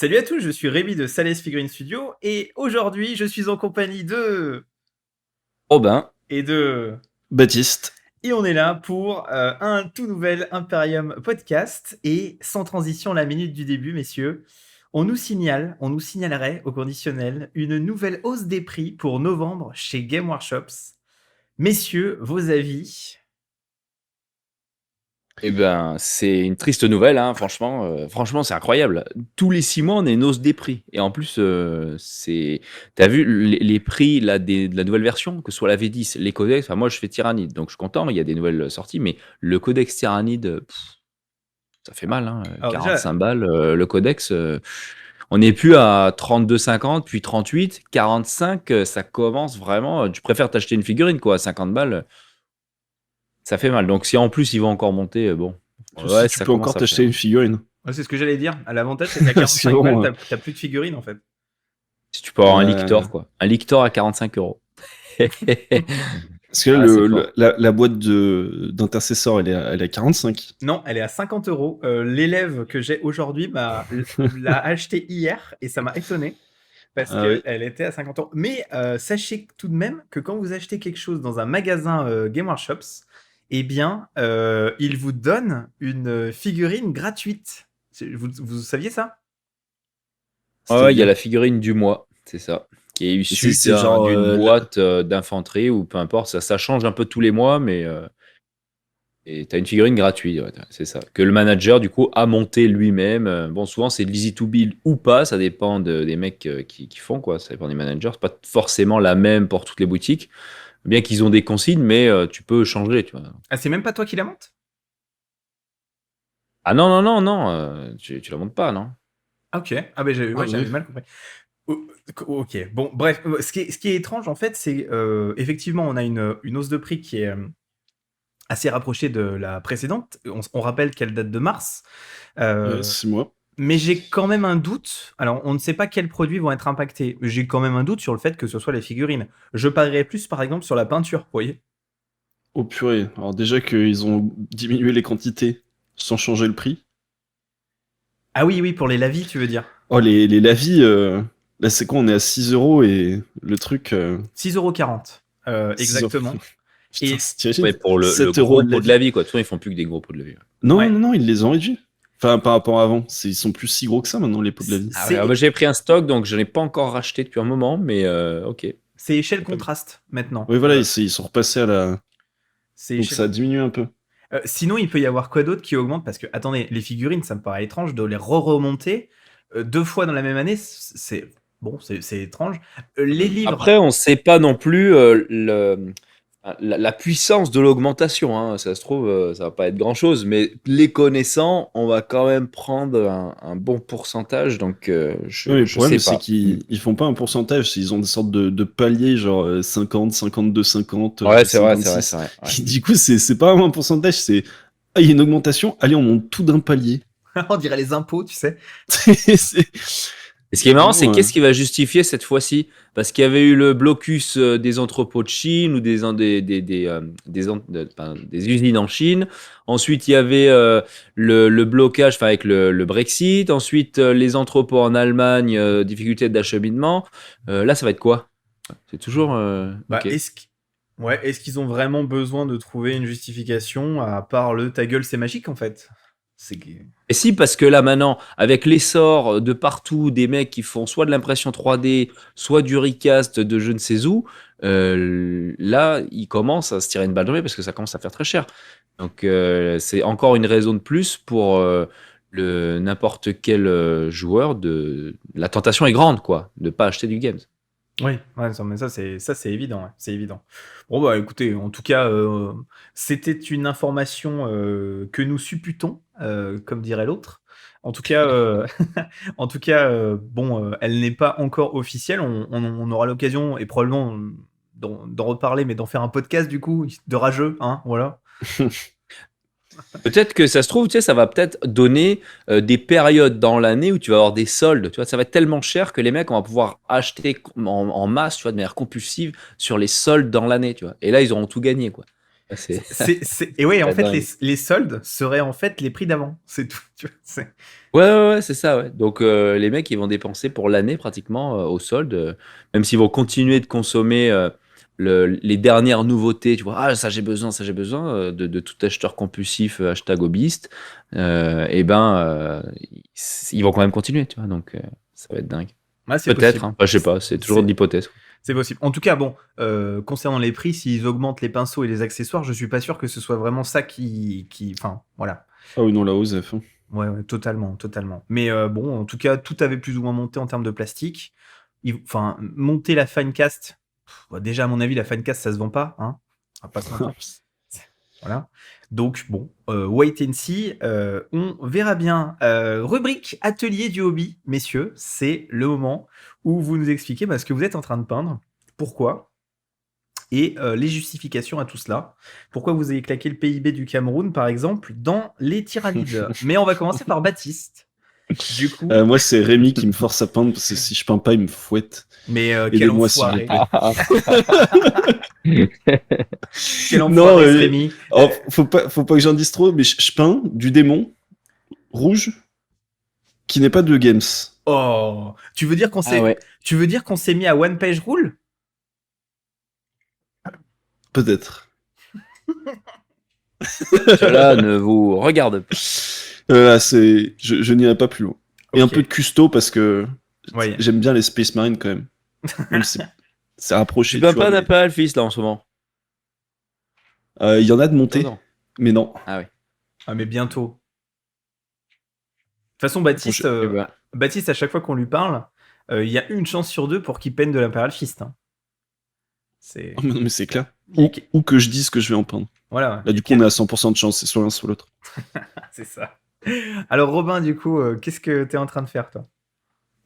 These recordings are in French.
Salut à tous, je suis Rémi de Sales Figurine Studio et aujourd'hui je suis en compagnie de Robin, et de Baptiste. et on est là pour un tout nouvel Imperium podcast et sans transition la minute du début messieurs, on nous signalerait au conditionnel une nouvelle hausse des prix pour novembre chez Game Workshops. Messieurs, vos avis? c'est une triste nouvelle, hein, franchement. Franchement, c'est incroyable. Tous les 6 mois, on a une hausse des prix. Et en plus, t'as vu les prix là, de la nouvelle version, que ce soit la V10, les codex. Enfin, moi, je fais Tyrannide, donc je suis content. Il y a des nouvelles sorties, mais le codex Tyrannide, ça fait mal, hein. Alors déjà, 45 balles, le codex. On n'est plus à 32,50, puis 38, 45. Ça commence vraiment. Tu préfères t'acheter une figurine, quoi, à 50 balles. Ça fait mal. Donc si en plus ils vont encore monter, bon, Si ouais, tu ça peux encore commence à t'acheter faire. une figurine. ouais, c'est ce que j'allais dire. L'avantage c'est qu'à Parce que 45 balles, bon, t'as plus de figurines en fait. Si tu peux avoir un euh, Lictor, quoi. Un Lictor à 45 euros. parce que là, Ah, c'est fort. la boîte d'intercesseur, elle est à 45. Non, elle est à 50 euros. L'élève que j'ai aujourd'hui l'a acheté hier et ça m'a étonné parce Ah oui. qu'elle était à 50 euros. Mais sachez tout de même que quand vous achetez quelque chose dans un magasin Game Workshops, eh bien, ils vous donnent une figurine gratuite. Vous saviez ça? Ouais, ouais, il y a C'est-à-dire. la figurine du mois, c'est ça, qui est Et C'est issue c'est genre. d'une boîte d'infanterie ou peu importe. Ça change un peu tous les mois, mais et t'as une figurine gratuite, ouais, c'est ça. Que le manager, du coup, a monté lui-même. Bon, souvent, c'est de l'easy to build ou pas. Ça dépend des mecs qui font, quoi. Ça dépend des managers. C'est pas forcément la même pour toutes les boutiques. Bien qu'ils ont des consignes, mais tu peux changer, tu vois. Ah, c'est même pas toi qui la monte? Ah non, non, non, non, tu la montes pas, non? Ah, ok. Ah, ben Ah ouais, oui. j'avais mal compris. Ok, bon, bref, ce qui est étrange en fait, c'est effectivement, on a une hausse de prix qui est assez rapprochée de la précédente. On rappelle qu'elle date de mars. Ouais, Euh, 6 mois. mais j'ai quand même un doute. Alors, on ne sait pas quels produits vont être impactés. J'ai quand même un doute sur le fait que ce soit les figurines. Je parierais plus, par exemple, sur la peinture, vous voyez. Oh purée. Alors déjà qu'ils ont diminué les quantités sans changer le prix. Ah oui, oui, pour les lavis, tu veux dire. Oh, les lavis, là c'est quoi? On est à 6 euros et le truc, 6,40 € 6 euros. exactement. Putain, Et t'imagines? Ouais, pour le 7 euros gros de pot de lavis. la vie, quoi. De toute façon, ils font plus que des gros pots de la vie. Ouais. Non, ouais, non, non, ils les ont réduits. Enfin, par rapport à avant. Ils sont plus si gros que ça maintenant, les pots de la vie. Ah ouais, alors moi, c'est j'ai pris un stock, donc je n'ai pas encore racheté depuis un moment, mais ok. c'est échelle C'est pas- contraste maintenant. Oui, voilà, ils sont repassés à la. C'est Donc échelle. ça a diminué un peu. Sinon, il peut y avoir quoi d'autre qui augmente? Parce que, attendez, les figurines, ça me paraît étrange de les re-remonter 2 fois dans la même année. C'est bon, c'est étrange. Les livres. Après, on ne sait pas non plus la puissance de l'augmentation, hein. Ça se trouve, ça va pas être grand-chose, mais les connaissant, on va quand même prendre un bon pourcentage, donc Oui, mais le je problème, sais c'est pas. qu'ils font pas un pourcentage. Ils ont des sortes de paliers, genre 50, 52, 50, Ouais, c'est vrai, c'est vrai, 56. c'est vrai. Ouais. Et du coup, c'est pas vraiment un pourcentage, c'est. Ah, il y a une augmentation, allez, on monte tout d'un palier. On dirait les impôts, tu sais. C'est Et ce qui est c'est marrant, c'est vraiment. qu'est-ce qui va justifier cette fois-ci? Parce qu'il y avait eu le blocus des entrepôts de Chine ou des usines en Chine. Ensuite, il y avait le blocage enfin, avec le Brexit. Ensuite, les entrepôts en Allemagne, difficulté d'acheminement. Là, ça va être quoi? C'est toujours... Bah, ok. est-ce qu'ils ont vraiment besoin de trouver une justification à part le ta gueule, c'est magique en fait? C'est que- Et si, parce que là maintenant, avec l'essor de partout des mecs qui font soit de l'impression 3D, soit du recast de je ne sais où, là, ils commencent à se tirer une balle dans le pied parce que ça commence à faire très cher. Donc c'est encore une raison de plus pour le n'importe quel joueur de... La tentation est grande, quoi, de pas acheter du games. Oui, ouais, mais ça c'est évident, ouais, c'est évident. Bon bah écoutez, en tout cas, c'était une information que nous supputons, comme dirait l'autre. En tout cas, en tout cas, bon, elle n'est pas encore officielle. On aura l'occasion et probablement d'en reparler, mais d'en faire un podcast du coup, de rageux, hein, voilà. Peut-être que ça se trouve, tu sais, ça va peut-être donner des périodes dans l'année où tu vas avoir des soldes. Tu vois, ça va être tellement cher que les mecs vont pouvoir acheter en masse, tu vois, de manière compulsive sur les soldes dans l'année, tu vois. Et là, ils auront tout gagné, quoi. Et ouais, en pas fait, dingue. les soldes seraient en fait les prix d'avant. C'est tout. Tu vois, Ouais, c'est ça, ouais. Donc, les mecs, ils vont dépenser pour l'année pratiquement au solde, même s'ils vont continuer de consommer les dernières nouveautés. Tu vois, ah, ça j'ai besoin de tout acheteur compulsif, hashtag hobbyiste. Et ben, ils vont quand même continuer, tu vois. Donc, ça va être dingue. Ouais, c'est Peut-être, possible. hein. Enfin, je sais pas, c'est toujours de l'hypothèse. C'est possible. En tout cas, bon, concernant les prix, s'ils augmentent les pinceaux et les accessoires, je suis pas sûr que ce soit vraiment ça enfin, voilà. Ah oui, non, la Osef. Hein. Ouais, totalement. Mais bon, en tout cas, tout avait plus ou moins monté en termes de plastique. Enfin, monter la Finecast, déjà, à mon avis, la Finecast, ça se vend pas, hein. On va pas se mentir. Voilà. Donc, bon, wait and see. On verra bien. Rubrique atelier du hobby, messieurs. C'est le moment où vous nous expliquez ce que vous êtes en train de peindre, pourquoi, et les justifications à tout cela. Pourquoi vous avez claqué le PIB du Cameroun, par exemple, dans les tyranides. Mais on va commencer par Baptiste. Du coup, Moi, c'est Rémi qui me force à peindre parce que si je peins pas, il me fouette. mais quel Aidez-moi, s'il vous enfoiré. plaît. Quel Non, enfoiré, ce Rémi. alors, faut pas que j'en dise trop, mais je peins du démon rouge qui n'est pas de Games. Oh, tu veux dire qu'on s'est, Ah ouais. tu veux dire qu'on s'est mis à One Page Rule? Peut-être. Cela ne vous regarde pas. Je n'irai pas plus loin. Et un Ok. peu de custo parce que Ouais. j'aime bien les Space Marines quand même. Même si c'est rapproché. Tu peins tu vois, pas mais- d'Apple Fils là en ce moment? Il y en a de montés, Non. mais non. Ah ouais. Ah, mais bientôt. De toute façon, Baptiste, Eh ben, Baptiste, à chaque fois qu'on lui parle, il y a une chance sur deux pour qu'il peigne de l'Imperial Fist. Hein. C'est... Oh, mais non, mais c'est clair. Il est- Ou que je dise que je vais en peindre. Voilà. Là, du coup, on est à 100% de chance, c'est soit l'un, soit l'autre. C'est ça. Alors, Robin, du coup, qu'est-ce que t'es en train de faire, toi?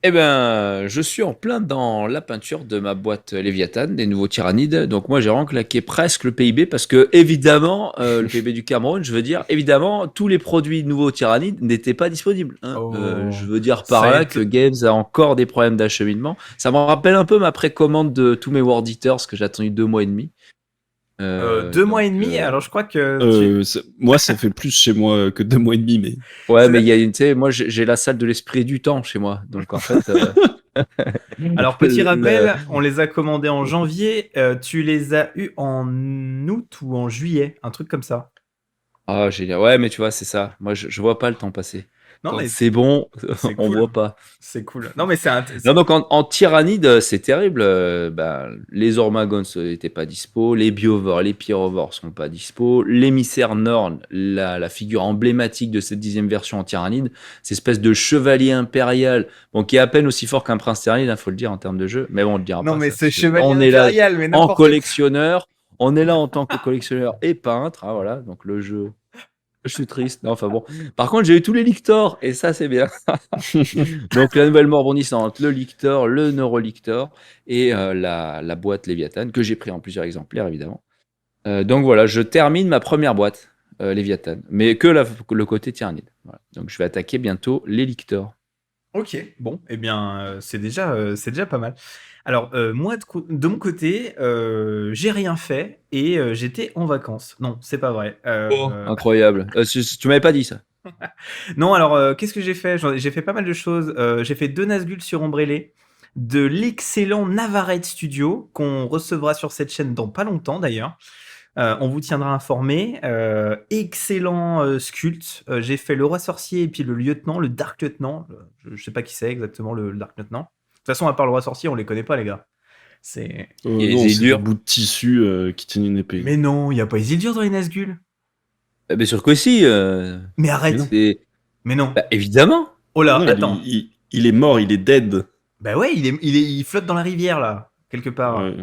Eh ben, je suis en plein dans la peinture de ma boîte Léviathan, des nouveaux tyrannides. Donc moi, j'ai vraiment claqué presque le PIB parce que, évidemment, le PIB du Cameroun, je veux dire, évidemment, tous les produits nouveaux tyrannides n'étaient pas disponibles. Hein. Oh. Je veux dire par Ça là est- que Games a encore des problèmes d'acheminement. Ça me rappelle un peu ma précommande de tous mes World Eaters que j'ai attendu 2 mois et demi. 2 mois et demi, alors je crois que Moi, ça fait plus chez moi que 2 mois et demi, mais. Ouais, C'est mais la- il y a une, tu sais, moi j'ai la salle de l'esprit du temps chez moi. Donc en fait. Alors, petit le- rappel, on les a commandés en janvier, tu les as eus en août ou en juillet, un truc comme ça. Ah, génial. Ouais, mais tu vois, c'est ça. Moi, je vois pas le temps passer. Non, Quand mais c'est bon, c'est on cool. voit pas. C'est cool. Non, mais Non, donc en tyrannide, c'est terrible. Les Ormagons n'étaient pas dispo, les Biovores, les Pyrovores sont pas dispo, l'émissaire Norn, la figure emblématique de cette 10e version en tyrannide, cette espèce de chevalier impérial, bon, qui est à peine aussi fort qu'un prince tyrannide, il faut le dire en termes de jeu, mais bon, on le dira Non, pas. mais ça, ce parce que chevalier on est là impérial, mais en n'importe quoi. collectionneur, on est là en tant que collectionneur et peintre, hein, voilà, donc le jeu. Je suis triste. Non, enfin bon. Par contre, j'ai eu tous les lictors et ça, c'est bien. Donc, la nouvelle mort bondissante, le lictor, le neurolictor et la boîte Léviathan que j'ai pris en plusieurs exemplaires, évidemment. Donc, voilà, je termine ma première boîte Léviathan, mais que le côté tyrannide. Voilà. Donc, je vais attaquer bientôt les lictors. Ok, bon, eh bien, c'est déjà pas mal. Alors, moi, de mon côté, j'ai rien fait et j'étais en vacances. Non, c'est pas vrai. Incroyable. Tu m'avais pas dit ça. Non, alors, qu'est-ce que j'ai fait? J'ai fait pas mal de choses. J'ai fait 2 Nazgûl sur Ombrellé, de l'excellent Navarrete Studio, qu'on recevra sur cette chaîne dans pas longtemps, d'ailleurs. On vous tiendra informé. Excellent sculpte. J'ai fait le roi sorcier et puis le lieutenant, le Dark Lieutenant. Je sais pas qui c'est exactement, le Dark Lieutenant. De toute façon, à part le roi sorcier, on les connaît pas, les gars. C'est... Et Non, c'est des Isildur. bouts de tissu qui tiennent une épée. Mais non, il y a pas Isildur dans les Nazgûl. Bien sûr que si. Mais arrête. Mais non. Mais non. Bah, évidemment. Oh là, Non, attends. il est mort, il est dead. Bah ouais, il flotte dans la rivière, là, quelque part. Ouais.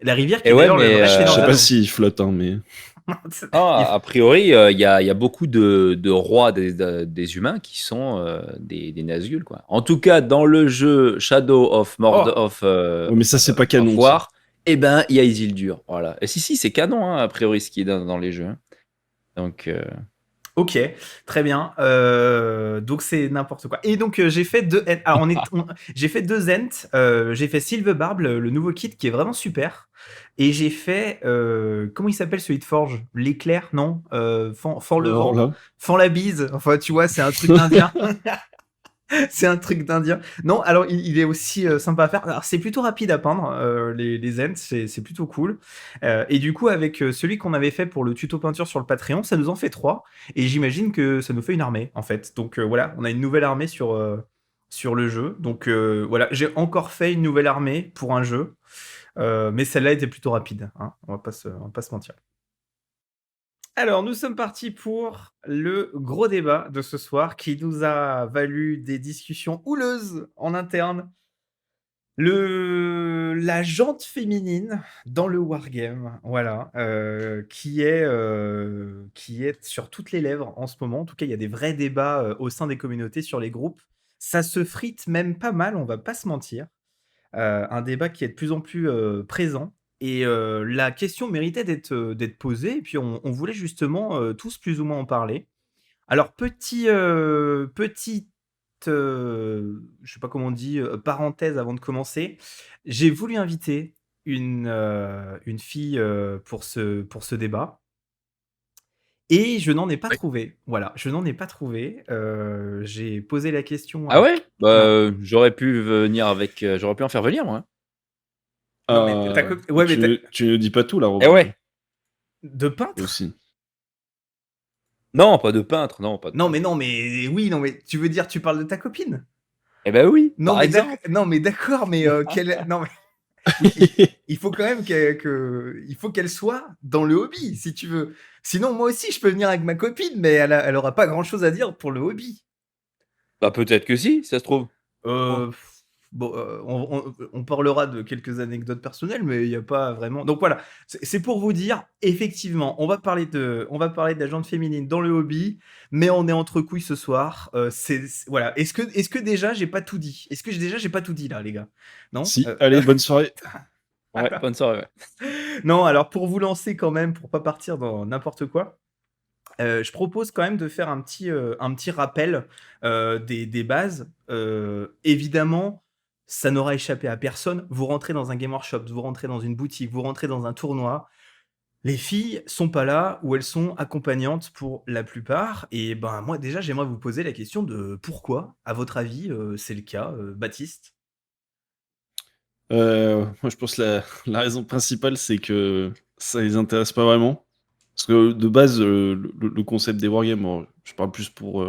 La rivière qui Et est ouais, d'ailleurs le mais, vrai Je sais Shenandoah. pas s'il flotte, hein, mais. Ah, a priori, il y a beaucoup de rois des humains qui sont des Nazgûl, quoi. En tout cas, dans le jeu Shadow of Mordor, Ouais, mais ça, c'est pas canon. of War, eh ben, il y a Isildur. Voilà. Et si, c'est canon, hein, a priori, ce qui est dans les jeux. Hein. Donc, Ok, très bien. Donc c'est n'importe quoi. Et donc j'ai fait deux. Alors j'ai fait deux Ents. J'ai fait Silverbarb, le nouveau kit qui est vraiment super. Et j'ai fait comment il s'appelle celui de Forge? L'éclair, non? Fend le Alors vent, là, fend la bise. Enfin tu vois, c'est un truc d'Indien. C'est un truc d'Indien. Non, alors il est aussi sympa à faire. Alors c'est plutôt rapide à peindre, les Ents, c'est plutôt cool. Et du coup, avec celui qu'on avait fait pour le tuto peinture sur le Patreon, ça nous en fait trois. Et j'imagine que ça nous fait une armée, en fait. Donc voilà, on a une nouvelle armée sur le jeu. Donc voilà, j'ai encore fait une nouvelle armée pour un jeu. Mais celle-là était plutôt rapide, hein. On va pas se mentir. Alors, nous sommes partis pour le gros débat de ce soir qui nous a valu des discussions houleuses en interne. La jante féminine dans le wargame, voilà, qui est sur toutes les lèvres en ce moment. En tout cas, il y a des vrais débats au sein des communautés sur les groupes. Ça se frite même pas mal, on va pas se mentir. Un débat qui est de plus en plus présent. Et la question méritait d'être posée. Et puis, on voulait justement tous plus ou moins en parler. Alors, petite, je sais pas comment on dit, parenthèse avant de commencer. J'ai voulu inviter une fille pour ce débat. Et je n'en ai pas Ouais. trouvé. Voilà, je n'en ai pas trouvé. J'ai posé la question Ah à... ouais? Ouais. J'aurais pu venir avec, j'aurais pu en faire venir moi, hein. Non, mais ouais, mais tu ne dis pas tout là, Eh Robin. ouais. de peintre? Aussi. Non, pas de peintre, non, pas de Non, peintre. mais oui, non, mais tu veux dire, tu parles de ta copine? Eh ben oui, Non, par mais exemple. non, mais d'accord, mais non, mais il faut quand même il faut qu'elle soit dans le hobby, si tu veux. Sinon, moi aussi, je peux venir avec ma copine, mais elle aura pas grand-chose à dire pour le hobby. Bah peut-être que si, ça se trouve. Euh, bon, on parlera de quelques anecdotes personnelles, mais il n'y a pas vraiment. Donc voilà, c'est pour vous dire, effectivement, on va parler de la jante féminine dans le hobby, mais on est entre couilles ce soir. Voilà. Est-ce que déjà j'ai pas tout dit? Est-ce que déjà j'ai pas tout dit là, les gars? Non? Si, allez, bonne soirée. Ouais, bonne soirée, ouais. Non, alors pour vous lancer quand même, pour pas partir dans n'importe quoi. Je propose quand même de faire un petit rappel des bases. Évidemment, ça n'aura échappé à personne. Vous rentrez dans un game workshop, vous rentrez dans une boutique, vous rentrez dans un tournoi. Les filles sont pas là ou elles sont accompagnantes pour la plupart. Et ben moi déjà, j'aimerais vous poser la question de pourquoi, à votre avis, c'est le cas, Baptiste? Moi, je pense que la raison principale, c'est que ça les intéresse pas vraiment. Parce que de base, le concept des wargames, bon, je parle plus pour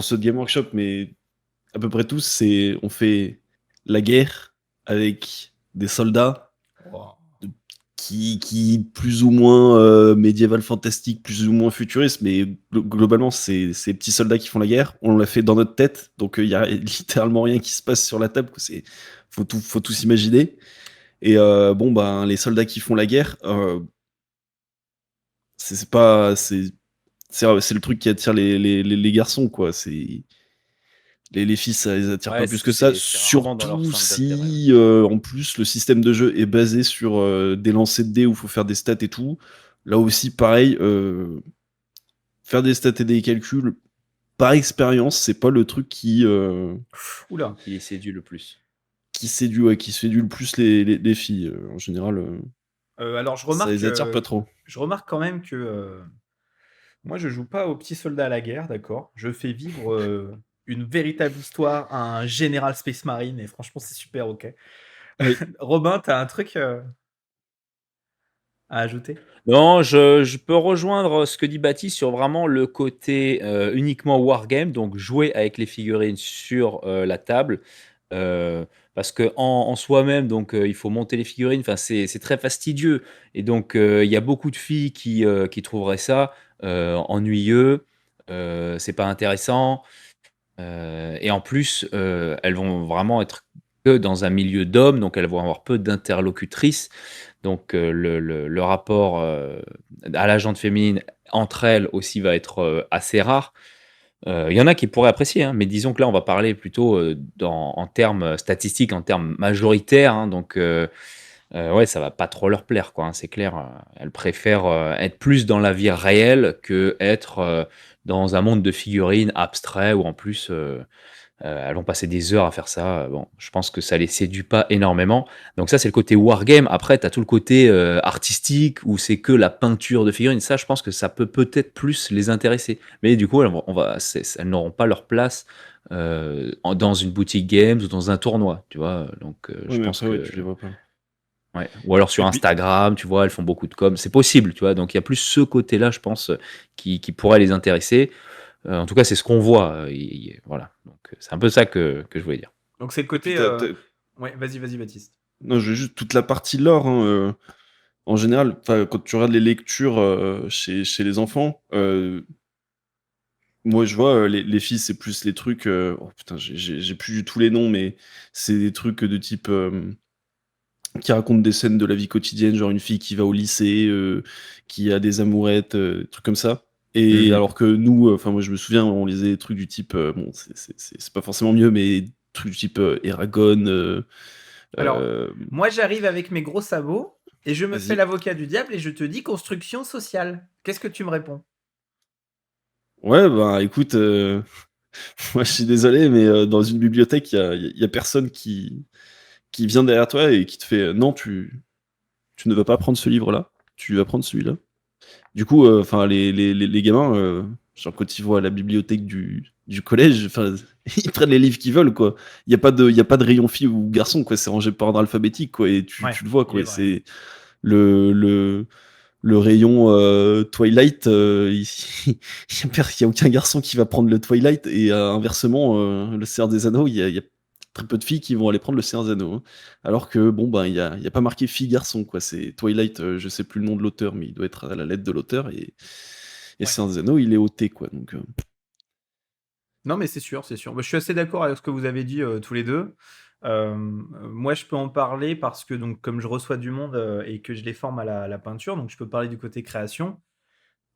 ceux de Game Workshop, mais à peu près tous, c'est on fait la guerre avec des soldats Oh. qui plus ou moins médiéval fantastique, plus ou moins futuriste, mais globalement, c'est ces petits soldats qui font la guerre. On l'a fait dans notre tête, donc il y a littéralement rien qui se passe sur la table. Faut tout s'imaginer. Et bon, ben, les soldats qui font la guerre, c'est pas, c'est le truc qui attire les garçons, quoi. C'est les filles, ça les attire pas Ouais, plus que ça. c'est rarement dans leur Surtout centre d'intérêt, ouais. si, en plus, le système de jeu est basé sur des lancers de dés où il faut faire des stats et tout. Là aussi, pareil, faire des stats et des calculs, par expérience, c'est pas le truc Oula. Qui les séduit le plus. qui séduit le plus les filles. En général, Alors ça les attire pas trop. je remarque quand même que moi, je joue pas aux petits soldats à la guerre, d'accord. Je fais vivre une véritable histoire à un général Space Marine et franchement, c'est super ok. Oui. Robin, t'as un truc à ajouter? Non, je peux rejoindre ce que dit Baptiste sur vraiment le côté uniquement wargame, donc jouer avec les figurines sur la table. Parce que en soi-même, donc il faut monter les figurines. Enfin, c'est très fastidieux. Et donc il y a beaucoup de filles qui trouveraient ça ennuyeux. C'est pas intéressant. Et en plus, elles vont vraiment être que dans un milieu d'hommes, donc elles vont avoir peu d'interlocutrices. Donc le rapport à la jante féminine entre elles aussi va être assez rare. Il y en a qui pourraient apprécier, hein, mais disons que là, on va parler plutôt en termes statistiques, en termes majoritaires, hein, donc ouais, ça va pas trop leur plaire, quoi, hein, c'est clair. Elles préfèrent être plus dans la vie réelle que être dans un monde de figurines abstrait où en plus elles vont passer des heures à faire ça. Bon, je pense que ça les séduit pas énormément. Donc ça, c'est le côté wargame. Après, tu as tout le côté artistique où c'est que la peinture de figurines. Ça, je pense que ça peut peut-être plus les intéresser. Mais du coup, elles n'auront pas leur place dans une boutique games ou dans un tournoi, tu vois. Donc Ouais, je mais pense après, ouais, que tu les vois pas. ouais. Ou alors sur Et puis, Instagram, tu vois, elles font beaucoup de com. C'est possible, tu vois. Donc il y a plus ce côté-là, je pense, qui pourrait les intéresser. En tout cas, c'est ce qu'on voit. Voilà. Donc c'est un peu ça que je voulais dire. Donc c'est le et puis côté. Ouais, vas-y, Baptiste. non, je veux juste toute la partie lore, hein, en général, quand tu regardes les lectures chez les enfants, moi je vois les filles, c'est plus les trucs. Oh putain, j'ai plus du tout les noms, mais c'est des trucs de type qui racontent des scènes de la vie quotidienne, genre une fille qui va au lycée, qui a des amourettes, des trucs comme ça. Et Mhm. alors que nous, enfin moi je me souviens, on lisait des trucs du type, bon c'est pas forcément mieux, mais des trucs du type Eragon. Alors, Euh, moi j'arrive avec mes gros sabots et je me fais Vas-y. l'avocat du diable et je te dis construction sociale. Qu'est-ce que tu me réponds? Ouais, bah écoute, moi je suis désolé, mais dans une bibliothèque, il y a personne qui vient derrière toi et qui te fait non, tu ne vas pas prendre ce livre-là, tu vas prendre celui-là. Du coup, enfin les gamins, genre quand ils vont à la bibliothèque du collège, enfin ils prennent les livres qu'ils veulent quoi. Il y a pas de rayon filles ou garçons quoi, c'est rangé par ordre alphabétique quoi et tu, Ouais, tu le vois il est quoi. vrai. C'est le le le rayon Twilight, il y a aucun garçon qui va prendre le Twilight et inversement, le Seigneur des Anneaux, il y a très peu de filles qui vont aller prendre le Seigneur des Anneaux, hein. Alors que bon, ben, il y a pas marqué fille-garçon, quoi. C'est Twilight, je sais plus le nom de l'auteur, mais il doit être à la lettre de l'auteur et Ouais. Seigneur des Anneaux, il est ôté, quoi. Donc, Non, mais c'est sûr, c'est sûr. Bah, je suis assez d'accord avec ce que vous avez dit tous les deux. Moi, je peux en parler parce que, donc, comme je reçois du monde et que je les forme à la peinture, donc je peux parler du côté création.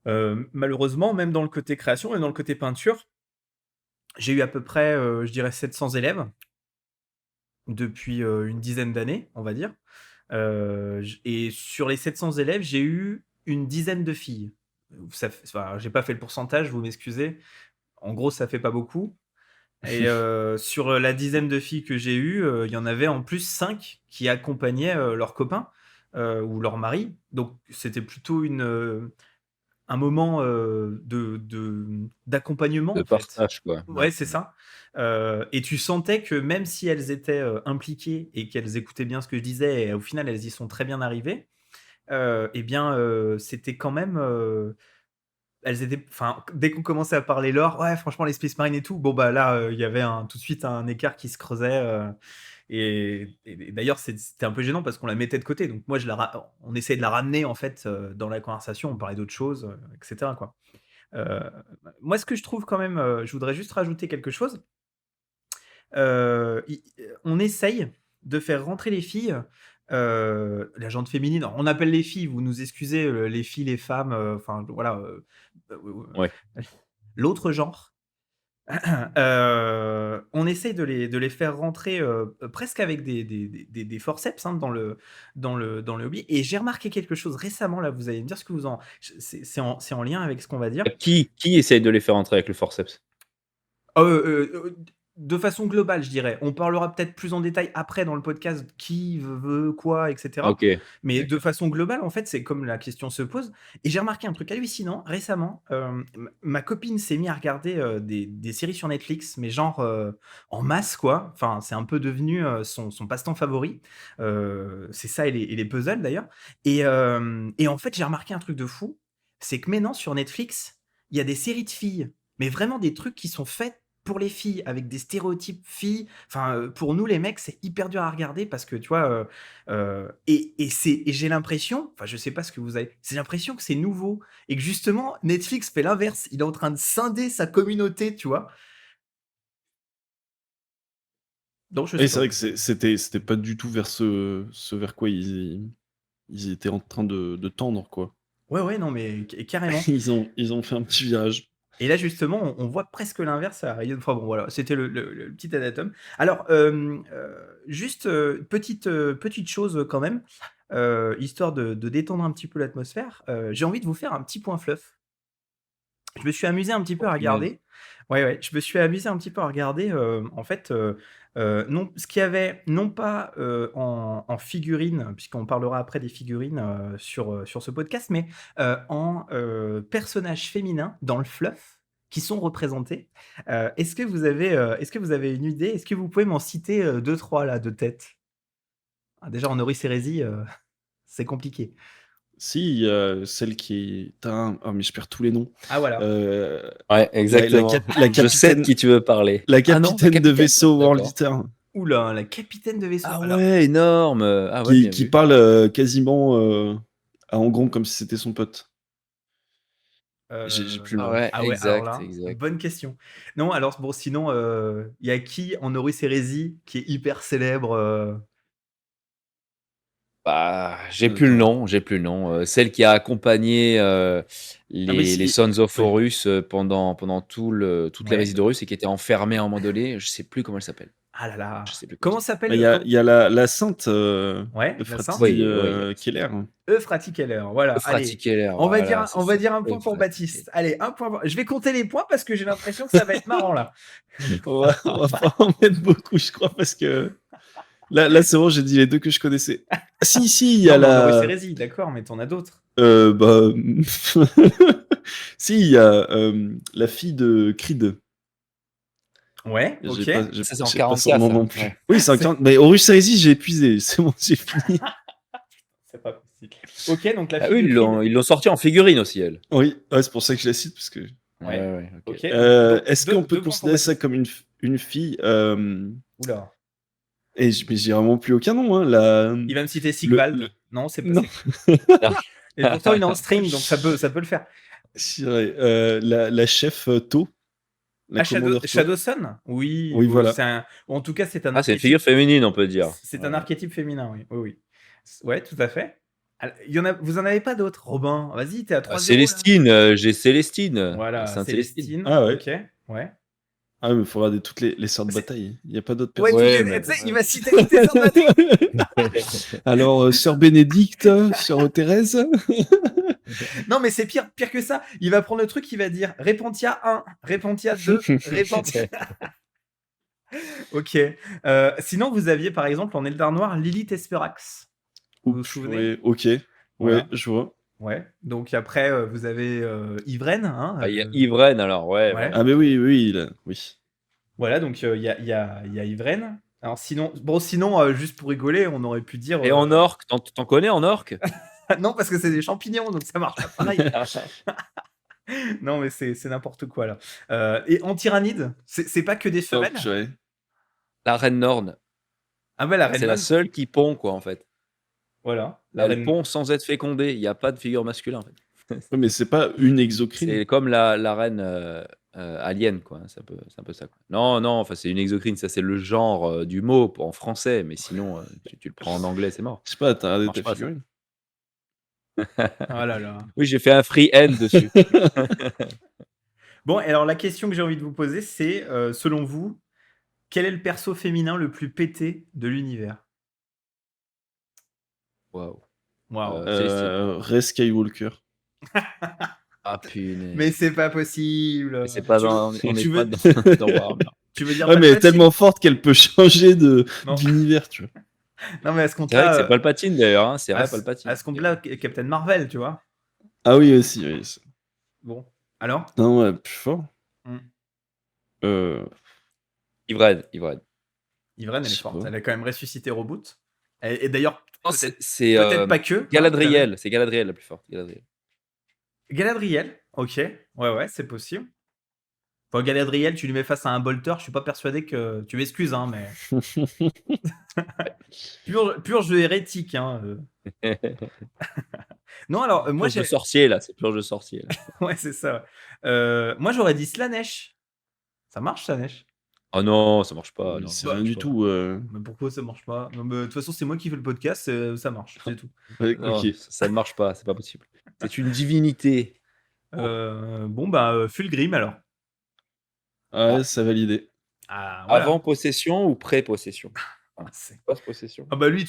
Malheureusement, même dans le côté création et dans le côté peinture, j'ai eu à peu près, je dirais, 700 élèves depuis une dizaine d'années, on va dire. Et sur les 700 élèves, j'ai eu une dizaine de filles. Enfin, j'ai pas fait le pourcentage, vous m'excusez. En gros, ça fait pas beaucoup. Et sur la dizaine de filles que j'ai eues, il y en avait en plus 5 qui accompagnaient leurs copains ou leur mari. Donc c'était plutôt un moment d'accompagnement De en fait. partage, quoi. Ouais, Ouais. c'est ça. Et tu sentais que même si elles étaient impliquées et qu'elles écoutaient bien ce que je disais, et au final elles y sont très bien arrivées, eh bien c'était quand même elles étaient, enfin, dès qu'on commençait à parler lore, ouais, franchement, les Space Marines et tout, bon, bah là, il y avait tout de suite un écart qui se creusait. Et d'ailleurs, c'était un peu gênant parce qu'on la mettait de côté. Donc, moi, on essayait de la ramener, en fait, dans la conversation. On parlait d'autres choses, etc., quoi. Euh, Moi, ce que je trouve quand même, je voudrais juste rajouter quelque chose. On essaye de faire rentrer les filles, la gente féminine. Alors, on appelle les filles, vous nous excusez, les filles, les femmes, enfin voilà, Ouais. l'autre genre. On essaye de les faire rentrer presque avec des forceps hein, dans le hobby. Et j'ai remarqué quelque chose récemment, là, vous allez me dire ce que vous en. C'est en lien avec ce qu'on va dire. Qui essaye de les faire entrer avec le forceps? De façon globale, je dirais. On parlera peut-être plus en détail après dans le podcast qui veut quoi, etc. Ok, Mais de d'accord. façon globale, en fait, c'est comme la question se pose. Et j'ai remarqué un truc hallucinant récemment. Ma copine s'est mise à regarder des séries sur Netflix, mais genre en masse, quoi. Enfin, c'est un peu devenu son passe-temps favori. C'est ça et les puzzles d'ailleurs. Et en fait, j'ai remarqué un truc de fou. C'est que maintenant, sur Netflix, il y a des séries de filles, mais vraiment des trucs qui sont faits pour les filles, avec des stéréotypes filles. Enfin, pour nous, les mecs, c'est hyper dur à regarder parce que, tu vois, et j'ai l'impression, enfin, je sais pas ce que vous avez, j'ai l'impression que c'est nouveau et que justement, Netflix fait l'inverse. Il est en train de scinder sa communauté, tu vois. Donc, je et sais c'est pas. vrai que c'était pas du tout vers ce vers quoi ils étaient en train de tendre, quoi. Ouais, ouais, non, mais carrément. Ils ont fait un petit virage. Et là, justement, on voit presque l'inverse à Rayonne. Enfin bon, voilà, c'était le petit anatom. Alors, juste petite chose quand même, histoire de détendre un petit peu l'atmosphère. J'ai envie de vous faire un petit point fluff. Je me suis amusé un petit peu Oh à punaise. regarder. Ouais, ouais, je me suis amusé un petit peu à regarder, en fait, non, ce qu'il y avait, non pas en figurines, puisqu'on parlera après des figurines sur ce podcast, mais en personnages féminins dans le fluff qui sont représentés. Est-ce que vous avez une idée? Est-ce que vous pouvez m'en citer deux, trois là de tête? Ah, déjà, en Horis Hérésie, c'est compliqué. Si, il y a celle qui est. Oh, mais je perds tous les noms. Ah, voilà. Ouais, exactement. la Je sais de capitaine, qui tu veux parler. la Ah non, capitaine de capitaine, vaisseau d'accord. World Eater, Oula, la capitaine de vaisseau. Ah Alors, ouais, énorme. Ah ouais, bien qui vu. parle quasiment à Angron comme si c'était son pote. J'ai plus le Ah nom. ouais, Ah ouais, alors exact, là, exact. bonne question. Non, alors bon, sinon, il y a qui en Horus Hérésie qui est hyper célèbre? Bah, j'ai plus le nom, j'ai plus le nom. Celle qui a accompagné mais les si. Sons of Oui. Horus pendant toutes les Ouais. résides d'Horus et qui était enfermée à un moment donné. Je sais plus comment elle s'appelle. Ah là là. Je sais plus Comment comment s'appelle Il y a la sainte Ouais, la Euphrati sainte Oui, oui. Keller. Euphrati Keller. Voilà, allez. Keller, On va voilà, dire, c'est on va ça. dire un point pour Euphrati Baptiste. Allez, un point. Je vais compter les points parce que j'ai l'impression que ça va être marrant là. On va pas en mettre beaucoup, je crois, parce que là c'est bon, j'ai dit les deux que je connaissais. Si, il y a Non, mais en Horus la. Hérésie, d'accord, mais t'en as d'autres. Bah. Si, il y a la fille de Creed. Ouais, ok. Ça, c'est en j'ai pas son nom 44, non plus. ouais. Oui, c'est en 40. Mais Horus Heresy, j'ai épuisé. C'est bon, j'ai fini. C'est pas possible. Ok, donc la Ah fille oui, de Creed. ils l'ont sorti en figurine aussi, elle. Oui, ouais, c'est pour ça que je la cite. Parce que... Ouais. Ouais, ok. Ok. Donc, Est-ce qu'on peut deux points pour considérer ça Baptiste. comme une fille Oula. mais j'ai vraiment plus aucun nom. Hein, Il va me citer Sigvald. Non, c'est pas. Non. Et pourtant, il est en stream, donc ça peut le faire. La chef To. La commandeur To. Shadowson. Oui, Oui, voilà. En tout cas, c'est un Ah, c'est une archétype. figure féminine, on peut dire. C'est un archétype féminin, oui. Oui. Ouais, tout à fait. Alors, vous en avez pas d'autres, Robin? Vas-y, t'es à 3-0. Célestine, j'ai Célestine. Voilà, Sainte Célestine. Ah ouais. Ok, ouais. Ah, mais il faut regarder toutes les sortes de batailles. Il n'y a pas d'autres Ouais, personnes. Ouais, tu sais, il va citer toutes les sortes de batailles. Alors, Sœur Bénédicte, Sœur Thérèse. Non, mais c'est pire que ça. Il va prendre le truc, il va dire Repentia 1, Repentia 2, Repentia. Ok. Sinon, vous aviez par exemple en Eldar Noir Lilith Esperax. Vous vous souvenez? Ouais, ok. Voilà. Ouais, je vois. Ouais. Donc après, vous avez Ivren. Hein, Il y a Ivren, alors, ouais. Ouais. Ah, mais oui, oui. Voilà, donc il y a Ivren. Alors sinon, juste pour rigoler, on aurait pu dire. Et en orque, t'en connais en orque? Non, parce que c'est des champignons, donc ça marche pas pareil. Non, mais c'est n'importe quoi là. Et en tyrannide, c'est pas que des femelles. Ouais. La reine Norne. Ah bah la reine C'est la Norne. seule qui pond, quoi, en fait. Voilà. Elle pond sans être fécondée. Il n'y a pas de figure masculin, en fait. Ouais, mais c'est pas une exocrine. C'est comme la reine alien, quoi. C'est un peu ça, quoi. Non, enfin, c'est une exocrine. Ça, c'est le genre du mot en français. Mais sinon, tu le prends en anglais, c'est mort. Je sais pas, t'as regardé Marche ta pas, ça. figurine. Oh là là. Oui, j'ai fait un free end dessus. Bon, et alors la question que j'ai envie de vous poser, c'est selon vous, quel est le perso féminin le plus pété de l'univers? Waouh. Célestine. Rey Skywalker. Ah, punaise. Mais c'est pas possible. Mais c'est pas dans. On tu n'est veux- pas dans Warhammer. Tu veux dire Ouais, mais elle est Palpatine? tellement forte qu'elle peut changer Non. d'univers, tu vois. Non, mais à ce C'est vrai compte-là, que c'est Palpatine d'ailleurs. Hein. C'est vrai, à Palpatine. ce compte-là, Captain Marvel, tu vois. Ah oui, aussi. Oui. Bon, alors Non, ouais, plus fort. Hmm. Ivren. Ivren, elle est Je sais forte. pas. Elle a quand même ressuscité Reboot. Et d'ailleurs, Non, peut-être c'est pas que. Galadriel. C'est Galadriel la plus forte. Galadriel, ok. Ouais, c'est possible. Enfin, Galadriel, tu lui mets face à un bolter, je suis pas persuadé que. Tu m'excuses, hein, mais. pur jeu hérétique, hein. Non, alors, moi, Purge de sorcier, là. C'est purge de sorcier. Là. Ouais, c'est ça. Moi, j'aurais dit Slanesh. Ça marche, Slanesh? Oh non, ça marche pas. Non, C'est ça rien marche du pas. tout. Mais pourquoi ça marche pas? Non, mais de toute façon, c'est moi qui fais le podcast, ça marche, c'est tout. Ouais, Non, ok. ça ne marche pas. C'est pas possible. C'est une divinité. Bon, bah, Fulgrim alors. Ah Ah, ouais, ça validé. Ah, avant voilà. possession ou pré-possession? Ah, Enfin, c'est post-possession. ah bah, lui,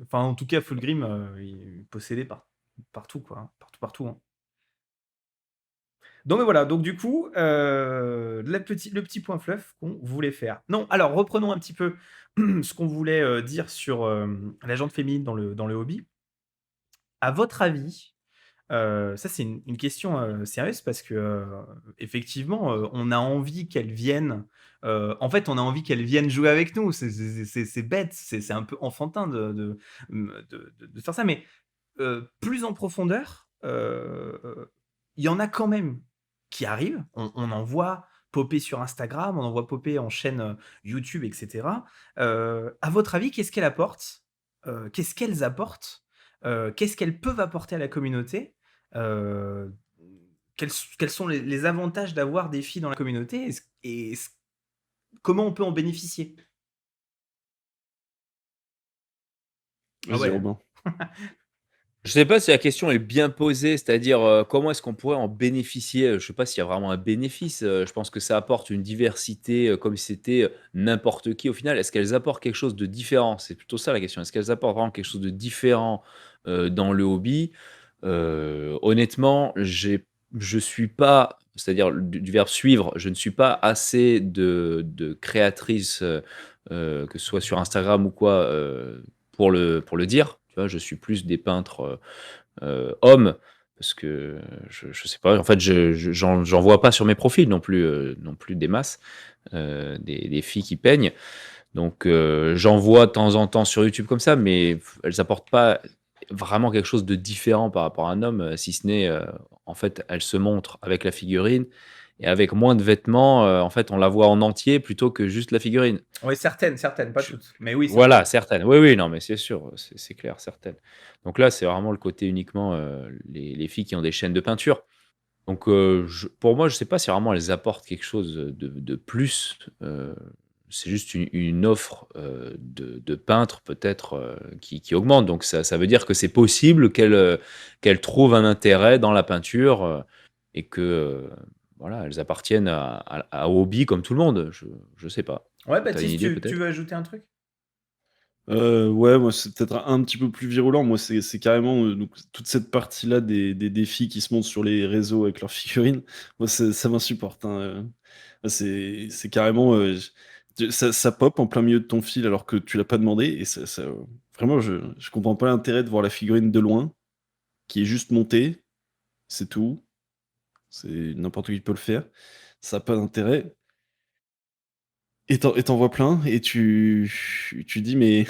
enfin, en tout cas, Fulgrim, il est possédé partout, quoi, hein. Partout, partout, hein. Donc voilà, donc du coup, le petit point fluff qu'on voulait faire. Non, alors reprenons un petit peu ce qu'on voulait dire sur la jante féminine dans le hobby. À votre avis, ça c'est une question sérieuse parce que effectivement, on a envie qu'elles viennent. En fait, on a envie qu'elles viennent jouer avec nous. C'est bête, c'est un peu enfantin de faire ça, mais plus en profondeur, il y en a quand même qui arrivent. On en voit popper sur Instagram, on en voit popper en chaîne YouTube, etc. À votre avis, qu'est-ce qu'elle apporte? Qu'est-ce qu'elles apportent? Qu'est-ce qu'elles peuvent apporter à la communauté? Euh, quels sont les avantages d'avoir des filles dans la communauté comment on peut en bénéficier? Ah Vas-y, ouais. Robin. Je sais pas si la question est bien posée, c'est-à-dire, comment est-ce qu'on pourrait en bénéficier? Je sais pas s'il y a vraiment un bénéfice, je pense que ça apporte une diversité, comme si c'était, n'importe qui au final. Est-ce qu'elles apportent quelque chose de différent? C'est plutôt ça la question. Est-ce qu'elles apportent vraiment quelque chose de différent, dans le hobby? Honnêtement, je suis pas, c'est-à-dire du verbe suivre, je ne suis pas assez de créatrices, que ce soit sur Instagram ou quoi, pour le dire. Tu vois? Je suis plus des peintres, hommes, parce que je sais pas, en fait, j'en vois pas sur mes profils non plus des masses, des filles qui peignent. Donc, j'en vois de temps en temps sur YouTube comme ça, mais elles apportent pas vraiment quelque chose de différent par rapport à un homme, si ce n'est, en fait, elles se montrent avec la figurine et avec moins de vêtements, en fait, on la voit en entier plutôt que juste la figurine. Oui, certaines, pas Je toutes. Mais oui, certaines. Voilà, certaines. Oui, oui, non, mais c'est sûr, c'est clair, certaines. Donc là, c'est vraiment le côté uniquement, les filles qui ont des chaînes de peinture. Donc, pour moi, je sais pas si vraiment elles apportent quelque chose, de plus, c'est juste une offre, de peintre peut-être, qui augmente. Donc ça veut dire que c'est possible qu'elles trouvent un intérêt dans la peinture, et que, voilà, elles appartiennent à hobby comme tout le monde. Je sais pas. Ouais, Tu as une Baptiste, idée tu peut-être? veux ajouter un truc? Ouais, moi c'est peut-être un petit peu plus virulent. Moi, c'est carrément donc, toute cette partie-là des défis qui se montent sur les réseaux avec leurs figurines. Moi, ça m'insupporte, hein. C'est carrément. Ça pop en plein milieu de ton fil alors que tu l'as pas demandé. Et vraiment, je comprends pas l'intérêt de voir la figurine de loin, qui est juste montée. C'est tout. C'est n'importe qui peut le faire. Ça n'a pas d'intérêt. Et t'en vois plein, et tu dis, mais.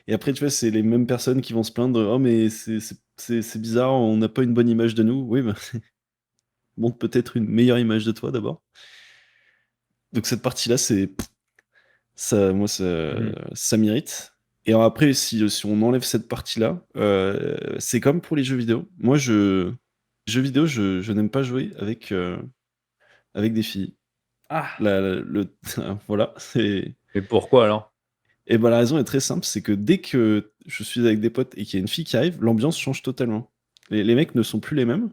Et après, tu vois, c'est les mêmes personnes qui vont se plaindre. Oh, mais c'est bizarre, on n'a pas une bonne image de nous. Oui, bah, montre peut-être une meilleure image de toi d'abord. Donc, cette partie-là, ça, moi, Mmh. ça m'irrite. Et alors après, si on enlève cette partie-là, c'est comme pour les jeux vidéo. Moi, jeux vidéo, je n'aime pas jouer avec des filles. Ah, Voilà. Mais pourquoi alors? Et ben la raison est très simple, c'est que dès que je suis avec des potes et qu'il y a une fille qui arrive, l'ambiance change totalement. Les mecs ne sont plus les mêmes,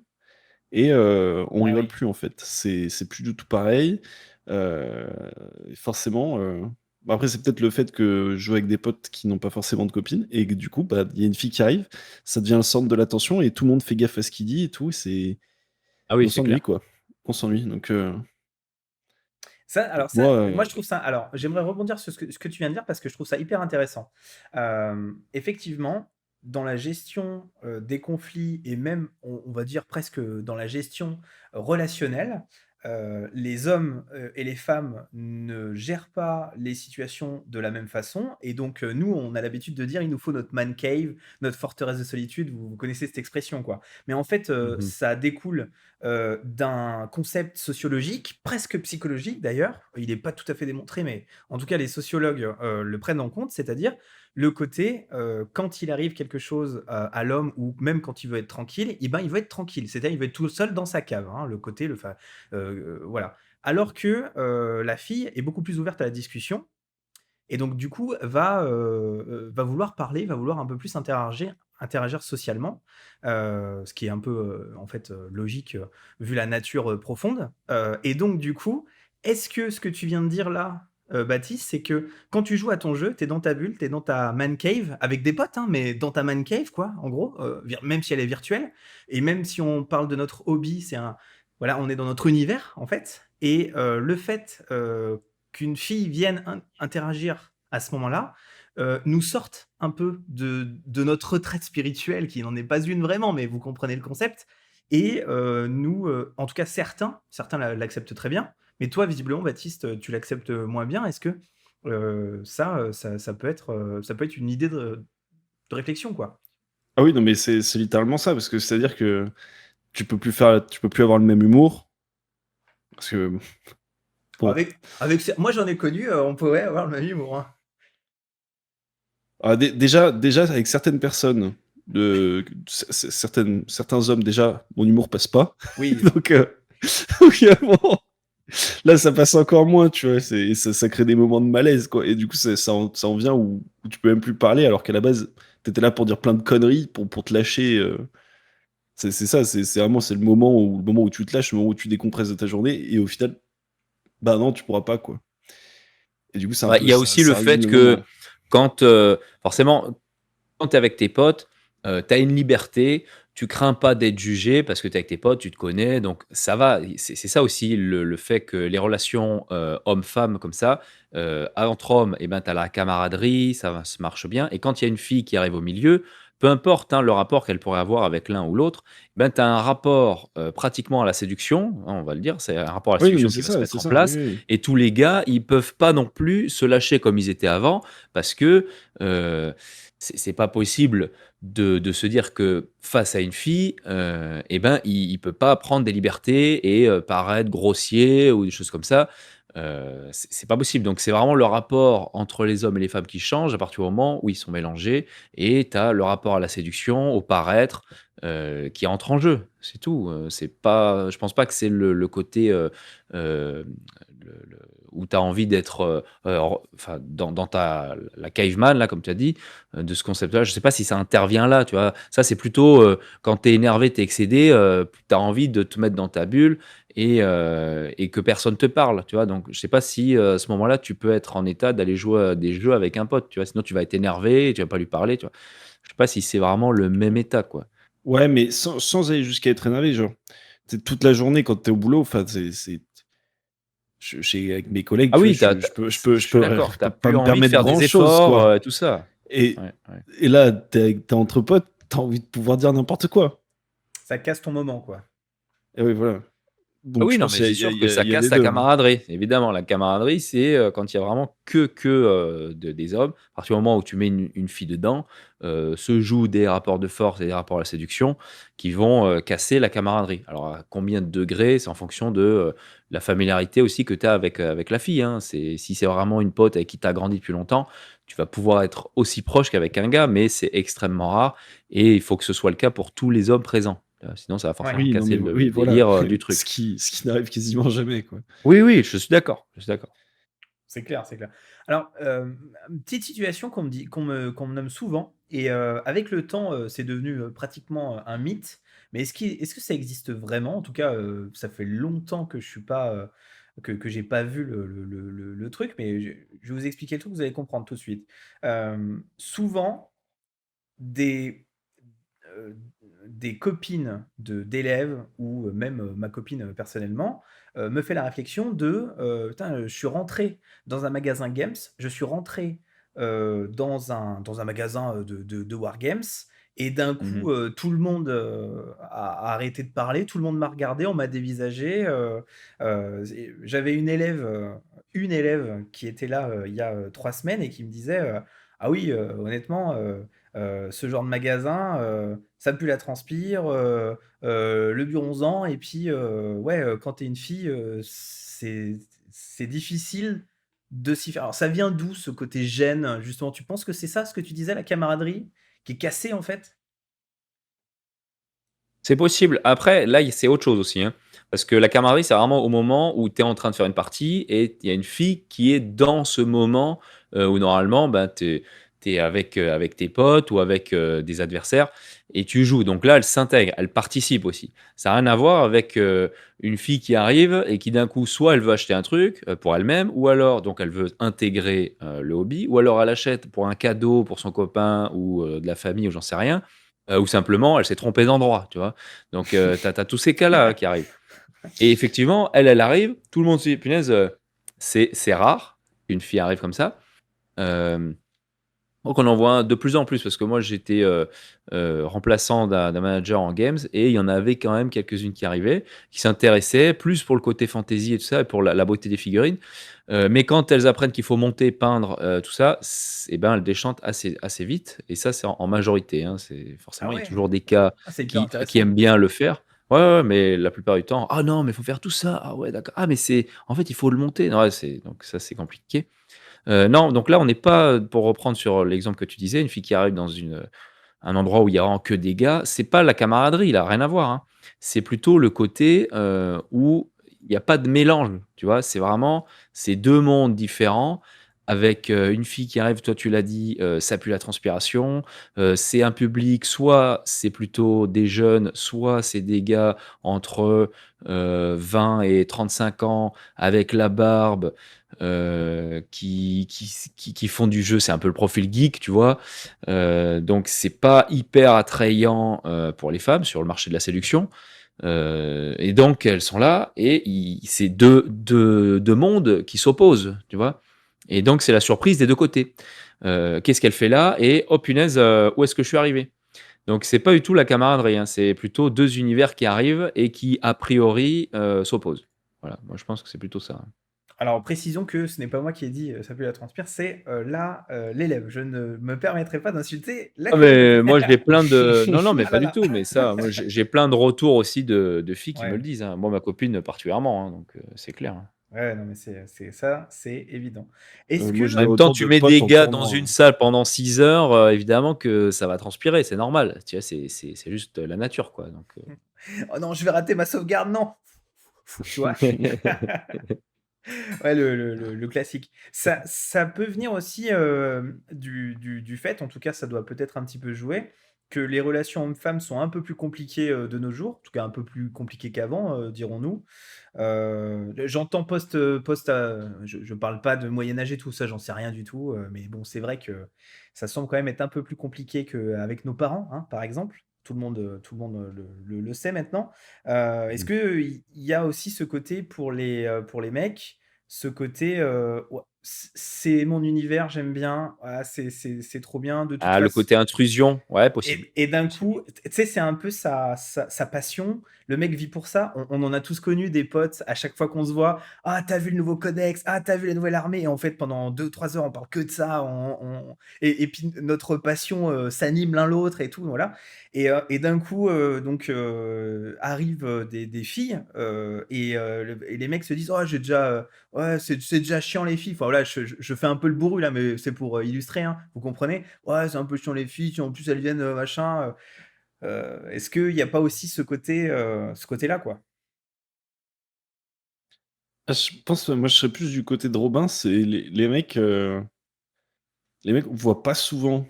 et on ah rigole oui. plus en fait. C'est plus du tout pareil. Euh, Forcément. Bah, après, c'est peut-être le fait que je joue avec des potes qui n'ont pas forcément de copines, et que du coup, bah, il y a une fille qui arrive, ça devient le centre de l'attention, et tout le monde fait gaffe à ce qu'il dit et tout. Ah oui, On c'est s'ennuie clair. quoi. On s'ennuie. Donc Ça, moi, moi je trouve ça. Alors, j'aimerais rebondir sur ce que tu viens de dire parce que je trouve ça hyper intéressant. Effectivement, dans la gestion des conflits et même, on va dire presque dans la gestion relationnelle, les hommes et les femmes ne gèrent pas les situations de la même façon. Et donc, nous, on a l'habitude de dire il nous faut notre man cave, notre forteresse de solitude. Vous connaissez cette expression, quoi. Mais en fait, Mmh. ça découle d'un concept sociologique, presque psychologique d'ailleurs. Il n'est pas tout à fait démontré, mais en tout cas, les sociologues le prennent en compte, c'est-à-dire le côté, quand il arrive quelque chose à l'homme, ou même quand il veut être tranquille, eh ben, il veut être tranquille, c'est-à-dire il veut être tout seul dans sa cave, hein, le côté, voilà. Alors que la fille est beaucoup plus ouverte à la discussion, et donc du coup va vouloir parler, va vouloir un peu plus interagir socialement, ce qui est un peu, en fait, logique, vu la nature, profonde, et donc du coup, est-ce que ce que tu viens de dire là, Baptiste, c'est que quand tu joues à ton jeu, tu es dans ta bulle, tu es dans ta man cave avec des potes, hein, mais dans ta man cave quoi, en gros, même si elle est virtuelle et même si on parle de notre hobby, voilà, on est dans notre univers en fait, et le fait, qu'une fille vienne interagir à ce moment-là, nous sorte un peu de notre retraite spirituelle, qui n'en est pas une vraiment, mais vous comprenez le concept, et nous, en tout cas certains l'acceptent très bien, mais toi visiblement Baptiste, tu l'acceptes moins bien. Est-ce que ça peut être une idée de réflexion quoi? Ah oui, non, mais c'est littéralement ça, parce que c'est-à-dire que tu peux plus avoir le même humour, parce que bon, Moi j'en ai connu, on pourrait avoir le même humour, hein. déjà avec certaines personnes, certains hommes déjà, mon humour passe pas, Oui. donc donc, là ça passe encore moins, tu vois, ça crée des moments de malaise quoi, et du coup ça en vient où tu peux même plus parler, alors qu'à la base t'étais là pour dire plein de conneries, pour te lâcher. C'est ça, c'est vraiment c'est le moment où tu te lâches, le moment où tu décompresses de ta journée, et au final, bah non, tu pourras pas quoi. Et du coup, c'est un Bah, peu il y a aussi le ça ruine fait le que moment. quand, forcément, quand tu es avec tes potes, tu as une liberté, tu crains pas d'être jugé parce que tu es avec tes potes, tu te connais, donc ça va. C'est ça aussi le fait que les relations hommes-femmes comme ça, entre hommes, eh ben, tu as la camaraderie, se marche bien. Et quand il y a une fille qui arrive au milieu, peu importe hein, le rapport qu'elle pourrait avoir avec l'un ou l'autre, eh ben, tu as un rapport pratiquement à la séduction, hein, on va le dire, c'est un rapport à la Oui, non, mais séduction qui va se mettre c'est en ça, oui, place. oui. Et tous les gars, ils peuvent pas non plus se lâcher comme ils étaient avant parce que euh, c'est pas possible de se dire que face à une fille, eh ben, il peut pas prendre des libertés et paraître grossier ou des choses comme ça. C'est pas possible. Donc c'est vraiment le rapport entre les hommes et les femmes qui change à partir du moment où ils sont mélangés et tu as le rapport à la séduction, au paraître qui entre en jeu. C'est tout. C'est pas, je pense pas que c'est le côté euh, où tu as envie d'être enfin, dans la caveman, là, comme tu as dit, de ce concept-là. Je sais pas si ça intervient là, tu vois. Ça, c'est plutôt quand tu es énervé, tu es excédé, tu as envie de te mettre dans ta bulle et que personne te parle, tu vois. Donc, je sais pas si à ce moment-là, tu peux être en état d'aller jouer à des jeux avec un pote, tu vois. Sinon, tu vas être énervé et tu vas pas lui parler, tu vois. Je sais pas si c'est vraiment le même état, quoi. Ouais, mais sans aller jusqu'à être énervé, genre, toute la journée quand t'es au boulot, enfin, avec mes collègues, Ah tu vois, oui, je suis je d'accord. peux T'as pas plus me envie de permettre faire des grand-chose, efforts, quoi. tout ça. Et, Ouais, ouais. et là, t'es entre potes, t'as envie de pouvoir dire n'importe quoi. Ça casse ton moment quoi. Et oui, voilà. Ah Donc, oui, je non, pense mais qu'il c'est y a, sûr il y que a- ça il y a casse les la deux, hein. camaraderie. Évidemment, la camaraderie, c'est quand il y a vraiment des hommes. À partir du moment où tu mets une fille dedans, se jouent des rapports de force et des rapports à la séduction qui vont casser la camaraderie. Alors, à combien de degrés? C'est en fonction de la familiarité aussi que tu as avec la fille, hein. Si c'est vraiment une pote avec qui tu as grandi depuis longtemps, tu vas pouvoir être aussi proche qu'avec un gars, mais c'est extrêmement rare et il faut que ce soit le cas pour tous les hommes présents. Sinon, ça va Ouais. forcément Oui, non, casser mais le oui, voilà. délire du Ce truc. qui n'arrive quasiment jamais, quoi. Oui, oui, je suis d'accord. Je suis d'accord. C'est clair, c'est clair. Alors, une petite situation qu'on me nomme souvent et avec le temps, c'est devenu, pratiquement, un mythe. Mais est-ce que ça existe vraiment? En tout cas, ça fait longtemps que je suis pas, que j'ai pas vu le truc, mais je vais vous expliquer le truc, vous allez comprendre tout de suite. Souvent, des heu, des copines d'élèves ou même, ma copine, personnellement, me fait la réflexion de, «Putain, je suis rentré dans un magasin games, je suis rentré, dans un magasin, de wargames et d'un Mmh. coup, tout le monde, a arrêté de parler, tout le monde m'a regardé, on m'a dévisagé», j'avais une élève qui était là, il y a, 3 semaines et qui me disait, «Ah oui, honnêtement, ce genre de magasin, ça pue la transpire, le buronzan et puis, ouais, quand tu es une fille, c'est difficile de s'y faire. Alors ça vient d'où ce côté gêne, justement? Tu penses que c'est ça, ce que tu disais, la camaraderie qui est cassée, en fait? C'est possible. Après, là, c'est autre chose aussi, hein. Parce que la camaraderie, c'est vraiment au moment où tu es en train de faire une partie et il y a une fille qui est dans ce moment où normalement, ben, tu es avec tes potes ou avec des adversaires et tu joues. Donc là, elle s'intègre, elle participe aussi. Ça n'a rien à voir avec une fille qui arrive et qui d'un coup, soit elle veut acheter un truc pour elle-même, ou alors donc elle veut intégrer le hobby, ou alors elle achète pour un cadeau pour son copain ou de la famille ou j'en sais rien, ou simplement elle s'est trompée d'endroit, tu vois. Donc tu as tous ces cas-là qui arrivent. Et effectivement, elle arrive, tout le monde se dit, punaise, c'est rare qu'une fille arrive comme ça. Euh, donc on en voit de plus en plus, parce que moi j'étais remplaçant d'un manager en games, et il y en avait quand même quelques-unes qui arrivaient, qui s'intéressaient plus pour le côté fantasy et tout ça, et pour la beauté des figurines. Mais quand elles apprennent qu'il faut monter, peindre, tout ça, eh ben, elles déchantent assez vite, et ça c'est en majorité. Hein, Ah forcément, il y a ouais, toujours des cas c'est hyper qui intéressant. aiment bien le faire. Ouais, ouais, mais la plupart du temps, ah non, mais il faut faire tout ça. Ah ouais, d'accord. Ah, mais en fait, il faut le monter. Non, ouais, donc ça, c'est compliqué. Non, donc là, on n'est pas, pour reprendre sur l'exemple que tu disais, une fille qui arrive dans un endroit où il y a vraiment que des gars, c'est pas la camaraderie, là, rien à voir. Hein. C'est plutôt le côté où il n'y a pas de mélange, tu vois. C'est vraiment ces deux mondes différents avec une fille qui arrive, toi tu l'as dit, ça pue la transpiration. C'est un public, soit c'est plutôt des jeunes, soit c'est des gars entre 20 et 35 ans avec la barbe qui font du jeu. C'est un peu le profil geek, tu vois. Donc c'est pas hyper attrayant pour les femmes sur le marché de la séduction. Et donc elles sont là et c'est deux mondes qui s'opposent, tu vois. Et donc c'est la surprise des deux côtés. Qu'est-ce qu'elle fait là? Et oh punaise, où est-ce que je suis arrivé? Donc c'est pas du tout la camaraderie, hein, c'est plutôt deux univers qui arrivent et qui a priori s'opposent. Voilà, moi je pense que c'est plutôt ça. Hein. Alors, précisons que ce n'est pas moi qui ai dit ça pue la transpire, c'est là l'élève. Je ne me permettrai pas d'insulter la Ah mais communauté. moi j'ai plein de non non mais Ah pas là du là. tout mais ça moi j'ai plein de retours aussi de filles qui me Ouais, le disent. Hein. Moi ma copine particulièrement hein, donc c'est clair. Hein. ouais, non, mais c'est ça, c'est évident. Est-ce Moi, que. j'ai En des même temps retours tu de mets potes des en gars dans tournoi. une salle pendant 6 heures évidemment que ça va transpirer c'est normal tu vois c'est juste la nature quoi donc Oh non, je vais rater ma sauvegarde, non! Tu vois? Ouais, le classique. Ça peut venir aussi du fait, en tout cas, ça doit peut-être un petit peu jouer, que les relations hommes-femmes sont un peu plus compliquées de nos jours, en tout cas un peu plus compliquées qu'avant, dirons-nous. J'entends je parle pas de Moyen-Âge et tout ça, j'en sais rien du tout, mais bon, c'est vrai que ça semble quand même être un peu plus compliqué qu'avec nos parents, hein, par exemple. Tout le monde le sait maintenant. Est-ce qu'il y a aussi ce côté pour les mecs, ce côté ouais, c'est mon univers, j'aime bien, ah, c'est trop bien, de toute ah le façon. côté intrusion ouais possible Et d'un possible coup, tu sais, c'est un peu sa passion. Le mec vit pour ça. On en a tous connu des potes à chaque fois qu'on se voit. Ah, t'as vu le nouveau codex? Ah, t'as vu la nouvelle armée? Et en fait, pendant 2-3 heures, on parle que de ça. Et puis, notre passion s'anime l'un l'autre et tout. Voilà. Et d'un coup, arrivent des filles et les mecs se disent oh, ouais, c'est déjà chiant les filles. Enfin, voilà, je fais un peu le bourru là, mais c'est pour illustrer, hein, vous comprenez? Ouais, c'est un peu chiant les filles, en plus elles viennent machin. Est-ce qu'il n'y a pas aussi ce côté-là, quoi? Ah, je pense, moi, je serais plus du côté de Robin. C'est les mecs, on voit pas souvent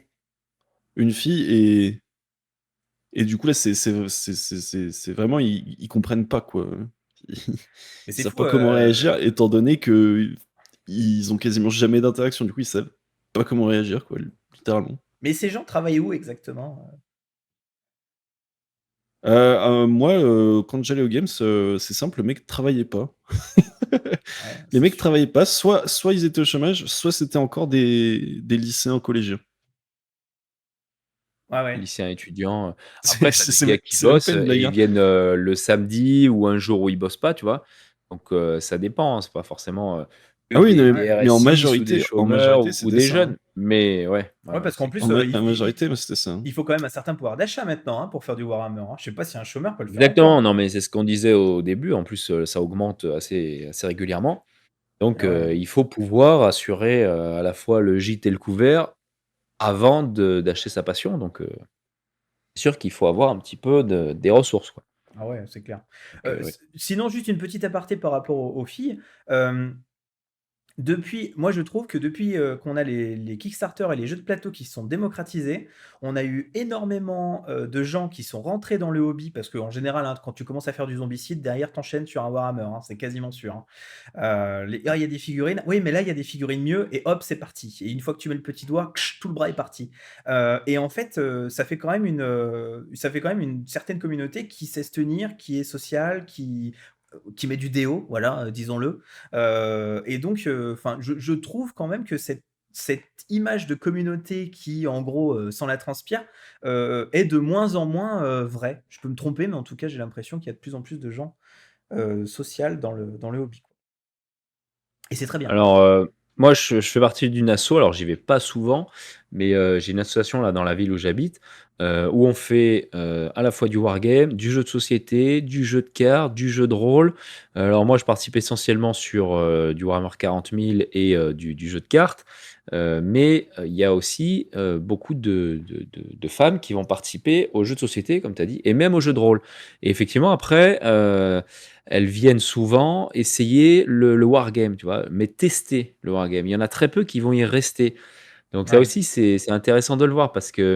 une fille et du coup là, c'est vraiment ils comprennent pas quoi. Mais Ils c'est savent fou. pas comment réagir, étant donné que ils ont quasiment jamais d'interaction. Du coup, ils savent pas comment réagir quoi, littéralement. Mais ces gens travaillent où exactement? Moi, quand j'allais aux games, c'est simple, les mecs travaillaient pas. Ouais, Les c'est mecs sûr. travaillaient pas, soit ils étaient au chômage, soit c'était encore des lycéens collégiens. Ouais, ouais. lycéens étudiants. Après, tu as des C'est gars qui c'est même pas bossent une et blague, ils hein. viennent le samedi ou un jour où ils bossent pas, tu vois. Donc ça dépend, hein, c'est pas forcément que Ah oui, non, Ouais. des mais RSI ou des en chômeurs majorité, ou c'était des ça, hein. jeunes. Mais ouais, Ouais, voilà, parce qu'en c'est plus, clair. En majorité, moi, c'était ça, hein. il faut quand même un certain pouvoir d'achat maintenant, hein, pour faire du Warhammer, hein. Je sais pas si un chômeur peut le faire Exactement, encore. non, mais c'est ce qu'on disait au début. En plus, ça augmente assez régulièrement. Donc, Ah ouais, ouais. il faut pouvoir assurer à la fois le gîte et le couvert d'acheter sa passion. Donc, c'est sûr qu'il faut avoir un petit peu des ressources, quoi. Ah ouais, c'est clair. Donc, ouais. Sinon, juste une petite aparté par rapport aux filles. Moi, je trouve que depuis qu'on a les Kickstarter et les jeux de plateau qui se sont démocratisés, on a eu énormément de gens qui sont rentrés dans le hobby parce qu'en général, hein, quand tu commences à faire du zombicide, derrière, t'enchaînes sur un Warhammer, hein, c'est quasiment sûr, hein. Ah, il y a des figurines. Oui, mais là, il y a des figurines mieux et hop, c'est parti. Et une fois que tu mets le petit doigt, tout le bras est parti. Et en fait, ça fait quand même une certaine communauté qui sait se tenir, qui est sociale, qui met du déo, voilà, disons-le. Et donc, enfin, je trouve quand même que cette image de communauté qui, en gros, s'en la transpire, est de moins en moins vraie. Je peux me tromper, mais en tout cas, j'ai l'impression qu'il y a de plus en plus de gens social dans le hobby, quoi. Et c'est très bien. Alors, moi, je fais partie d'une asso, alors j'y vais pas souvent, mais j'ai une association là dans la ville où j'habite, où on fait à la fois du wargame, du jeu de société, du jeu de cartes, du jeu de rôle. Alors moi, je participe essentiellement sur du Warhammer 40 000 et du jeu de cartes, mais il y a aussi beaucoup de femmes qui vont participer aux jeux de société, comme tu as dit, et même aux jeux de rôle. Et effectivement, après, elles viennent souvent essayer le wargame, tu vois, mais tester le wargame. Il y en a très peu qui vont y rester. Donc ça Ouais, aussi, c'est intéressant de le voir parce que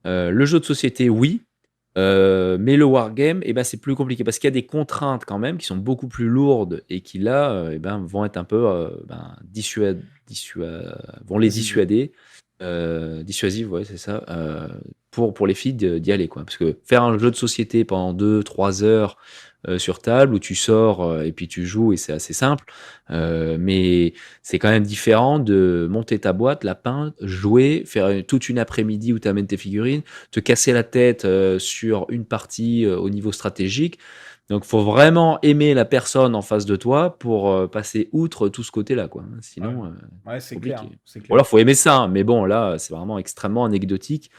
le jeu de société, oui, mais le wargame, eh ben, c'est plus compliqué parce qu'il y a des contraintes quand même qui sont beaucoup plus lourdes et qui là, eh ben, vont être un peu vont les décisive. dissuader, dissuasives, ouais, c'est ça, pour les filles d'y aller, quoi. Parce que faire un jeu de société pendant 2, 3 heures sur table où tu sors et puis tu joues et c'est assez simple, mais c'est quand même différent de monter ta boîte, la peindre, jouer, faire toute une après-midi où tu amènes tes figurines, te casser la tête sur une partie au niveau stratégique. Donc, faut vraiment aimer la personne en face de toi pour passer outre tout ce côté-là, quoi. Ouais, Sinon, ouais, c'est c'est clair, compliqué. c'est Ou clair. alors, faut aimer ça, hein. Mais bon, là, c'est vraiment extrêmement anecdotique.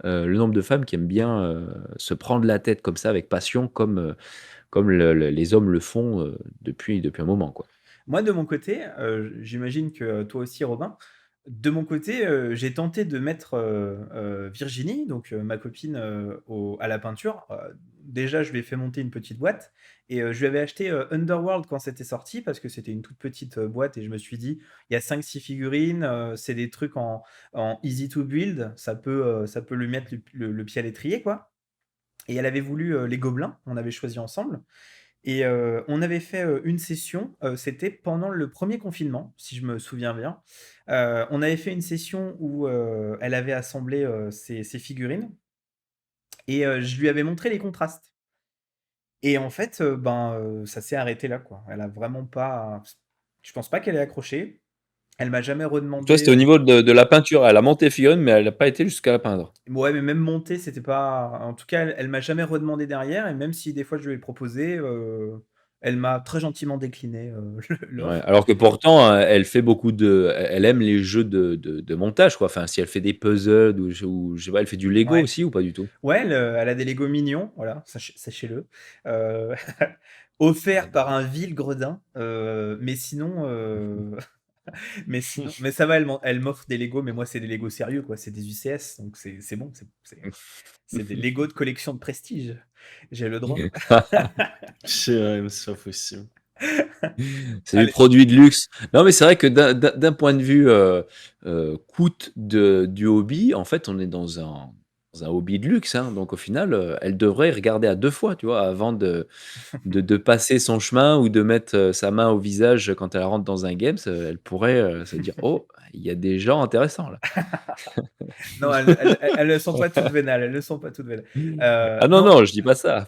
Le nombre de femmes qui aiment bien se prendre la tête comme ça, avec passion, comme les hommes le font depuis un moment, quoi. Moi, de mon côté, j'imagine que toi aussi, Robin, de mon côté, j'ai tenté de mettre Virginie, donc ma copine, à la peinture. Déjà, je lui ai fait monter une petite boîte et je lui avais acheté Underworld quand c'était sorti parce que c'était une toute petite boîte et je me suis dit, il y a 5-6 figurines, c'est des trucs en easy to build, ça peut lui mettre le pied à l'étrier, quoi. Et elle avait voulu les gobelins, on avait choisi ensemble. Et on avait fait une session, c'était pendant le premier confinement, si je me souviens bien. On avait fait une session où elle avait assemblé ses figurines et je lui avais montré les contrastes. Et en fait, ça s'est arrêté là, quoi. Elle a vraiment pas. Je pense pas qu'elle ait accroché. Elle m'a jamais Toi, redemandé. c'était au niveau de la peinture. Elle a monté figurine, mais elle n'a pas été jusqu'à la peindre. Ouais, mais même monter, c'était pas. En tout cas, elle m'a jamais redemandé derrière. Et même si des fois je lui ai proposé, elle m'a très gentiment décliné Ouais, l'offre. alors que pourtant, elle fait beaucoup elle aime les jeux de montage, quoi. Enfin, si elle fait des puzzles ou je sais pas, elle fait du Lego Ouais. aussi ou pas du tout? Ouais, elle a des Lego mignons, voilà, sachez-le. Heu, offert par un vil gredin, mais sinon, mais ça va, elle m'offre des Lego, mais moi, c'est des Lego sérieux, quoi. C'est des UCS, donc c'est bon, c'est des Lego de collection de prestige. J'ai le droit. C'est vrai, mais c'est pas possible. C'est du Allez, produit de luxe. Non, mais c'est vrai que d'un point de vue coût du hobby, en fait, on est dans un hobby de luxe, hein. Donc au final, elle devrait regarder à 2 fois, tu vois, avant de passer son chemin ou de mettre sa main au visage quand elle rentre dans un game. Elle pourrait se dire, oh, il y a des gens intéressants là. non, elles ne sont pas toutes vénales, elles ne sont pas toutes vénales. Ah non, Non. non, je dis pas ça.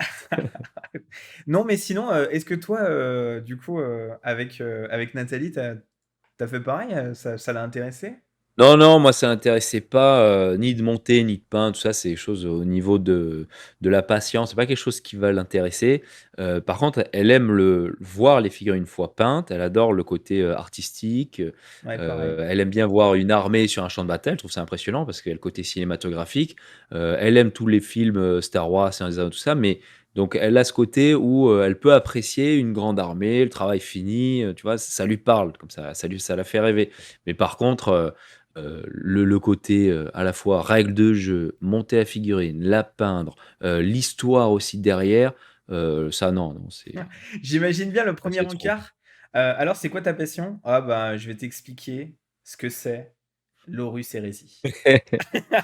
Non, mais sinon, est-ce que toi, du coup, avec Nathalie, tu fait pareil? Ça l'a intéressée? Non, non, moi ça m'intéressait pas ni de monter ni de peindre, tout ça, c'est des choses au niveau de la patience, c'est pas quelque chose qui va l'intéresser. Par contre, elle aime voir les figurines une fois peintes, elle adore le côté artistique, Ouais, pareil. elle aime bien voir une armée sur un champ de bataille, elle trouve ça impressionnant parce qu'il y a le côté cinématographique. Elle aime tous les films Star Wars, Seigneur des Anneaux, tout ça, mais donc elle a ce côté où elle peut apprécier une grande armée, le travail fini, tu vois, ça lui parle, comme ça la fait rêver. Mais par contre, le côté à la fois règle de jeu, monter à figurine, la peindre, l'histoire aussi derrière, Ça, non, non, c'est J'imagine bien le premier trop. encart. Alors, c'est quoi ta passion? Ah bah, je vais t'expliquer ce que c'est l'Horus Hérésie.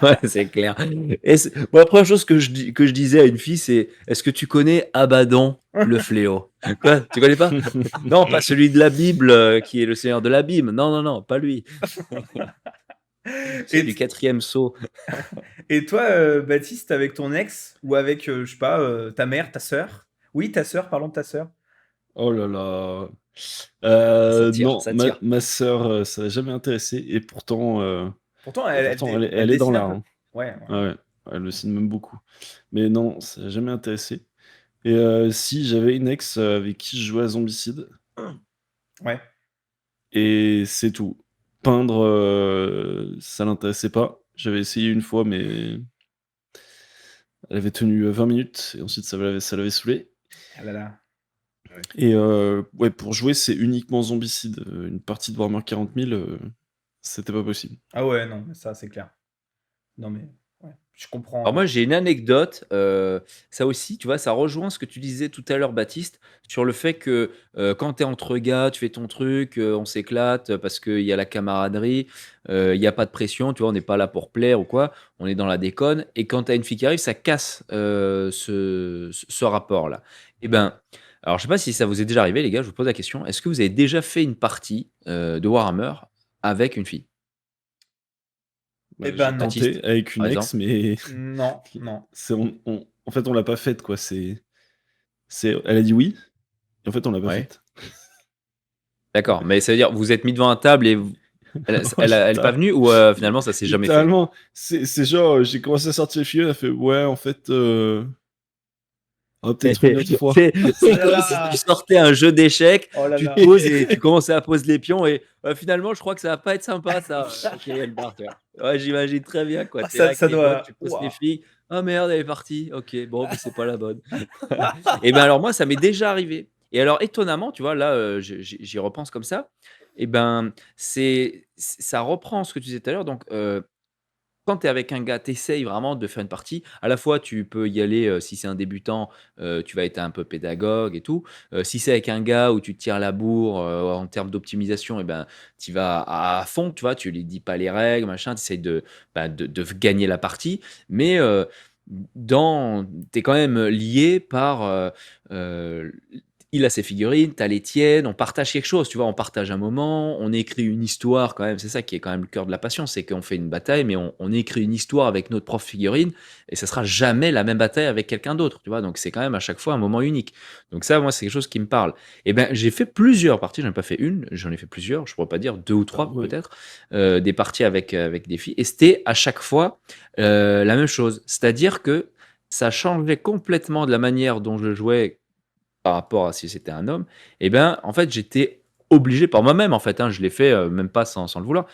Ouais, c'est clair. Bon, la première chose que je disais à une fille, c'est: est-ce que tu connais Abaddon, le fléau? Quoi? Tu connais pas? Non, pas celui de la Bible qui est le seigneur de l'abîme. Non, non, non, pas lui. C'est Et, du quatrième saut. et toi, Baptiste, avec ton ex ou avec, je sais pas, ta mère, ta sœur? Oui, ta sœur, parlons de ta sœur. Oh là là. Ça tire, Non, ça tire. ma sœur, ça l'a jamais intéressé. Et pourtant, Pourtant, elle, elle elle est dans dessine un l'art, peu. hein. Ouais, ouais. Ah ouais, elle dessine même beaucoup. Mais non, ça l'a jamais intéressé. Et si, j'avais une ex avec qui je jouais à Zombicide. Ouais. Et c'est tout. Peindre, ça l'intéressait pas. J'avais essayé une fois, mais elle avait tenu 20 minutes. Et ensuite, ça l'avait saoulé. Ah là là. Et ouais, pour jouer, c'est uniquement Zombicide. Une partie de Warhammer 40 000, c'était pas possible. Ah ouais, non, mais ça, c'est clair. Non, mais ouais, je comprends. Alors moi, j'ai une anecdote, ça aussi, tu vois, ça rejoint ce que tu disais tout à l'heure, Baptiste, sur le fait que, quand tu es entre gars, tu fais ton truc, on s'éclate, parce qu'il y a la camaraderie, il y a pas de pression, tu vois? On n'est pas là pour plaire ou quoi, on est dans la déconne et quand tu as une fille qui arrive, ça casse, ce rapport-là. Et ben, alors je sais pas si ça vous est déjà arrivé les gars, je vous pose la question, est-ce que vous avez déjà fait une partie, de Warhammer avec une fille? Eh Bah, ben j'ai non. Baptiste, tenté avec une par ex, exemple? mais Non, non. en fait, on l'a pas faite, quoi. Elle a dit oui, et en fait, on l'a pas Ouais. faite. D'accord, mais ça veut dire vous êtes mis devant un table et Ouais, elle est pas venue ou finalement ça s'est jamais fait? littéralement, c'est genre, j'ai commencé à sortir les filles, elle a fait ouais, en fait, peut-être une autre fois. C'est Oh là comme si tu là. sortais un jeu d'échecs, Oh là tu là. te poses et tu commençais à poser les pions et finalement je crois que ça va pas être sympa ça. OK, elle part, tu vois? Ouais, j'imagine très bien quoi, Ah, tu es là avec ça tes potes, doit. tu poses tes Ouah. filles: «Ah merde, elle est partie. OK, bon, bah, c'est pas la bonne». Et ben alors moi ça m'est déjà arrivé et alors étonnamment, tu vois là, j'y repense comme ça et ben ça reprend ce que tu disais tout à l'heure donc quand tu es avec un gars, tu essayes vraiment de faire une partie. À la fois, tu peux y aller, si c'est un débutant, tu vas être un peu pédagogue et tout. Si c'est avec un gars où tu te tires la bourre, en termes d'optimisation et ben, tu vas à fond, tu vois? Tu lui dis pas les règles, machin, tu essayes de gagner la partie. Mais, tu es quand même lié par, heu, il a ses figurines, tu as les tiennes, on partage quelque chose, tu vois? On partage un moment, on écrit une histoire quand même, c'est ça qui est quand même le cœur de la passion, c'est qu'on fait une bataille, mais on écrit une histoire avec notre propre figurine et ça sera jamais la même bataille avec quelqu'un d'autre, tu vois? Donc c'est quand même à chaque fois un moment unique. Donc ça, moi, c'est quelque chose qui me parle. Et ben, j'ai fait plusieurs parties, j'en ai pas fait une, j'en ai fait plusieurs, je pourrais pas dire 2 ou Ah 3 ouais. peut-être, des parties avec des filles et c'était à chaque fois, la même chose. C'est-à-dire que ça changeait complètement de la manière dont je jouais par rapport à si c'était un homme, et ben, en fait, j'étais obligé par moi-même, en fait, hein, je l'ai fait, même pas sans le vouloir,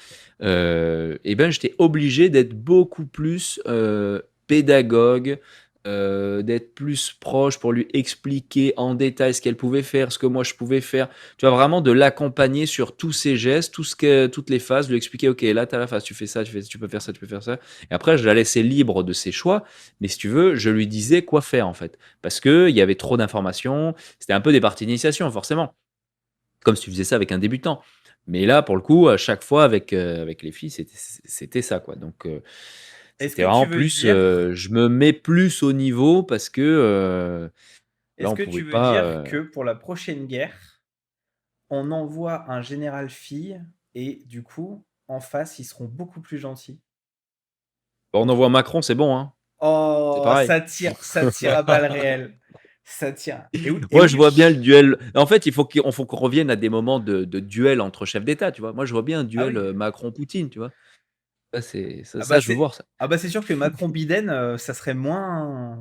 et ben, j'étais obligé d'être beaucoup plus, pédagogue, d'être plus proche pour lui expliquer en détail ce qu'elle pouvait faire, ce que moi je pouvais faire. Tu vois? Vraiment de l'accompagner sur tous ses gestes, toutes les phases, lui expliquer: «OK, là, tu as la phase, tu fais ça, tu peux faire ça, tu peux faire ça» et après je la laissais libre de ses choix, mais si tu veux, je lui disais quoi faire, en fait. Parce qu'il y avait trop d'informations, c'était un peu des parties d'initiation forcément, comme si tu faisais ça avec un débutant. Mais là, pour le coup, à chaque fois avec les filles, c'était ça quoi. Donc Est-ce c'était que tu vraiment veux plus, dire, je me mets plus au niveau parce que, là est-ce on que pouvait tu veux pas, dire que pour la prochaine guerre, on envoie un général fille et du coup, en face, ils seront beaucoup plus gentils? on envoie Macron, c'est bon, hein, c'est Oh, pareil. ça tire à balles réelles. Ça tire. Et Moi, je oui, vois bien le duel. En fait, il faut qu'on revienne à des moments de duel entre chefs d'État, tu vois? Moi, je vois bien un ah duel, oui. Macron-Poutine, tu vois? Ça, c'est ça Ah bah ça, je veux voir ça. c'est sûr que Macron-Biden, ça serait moins.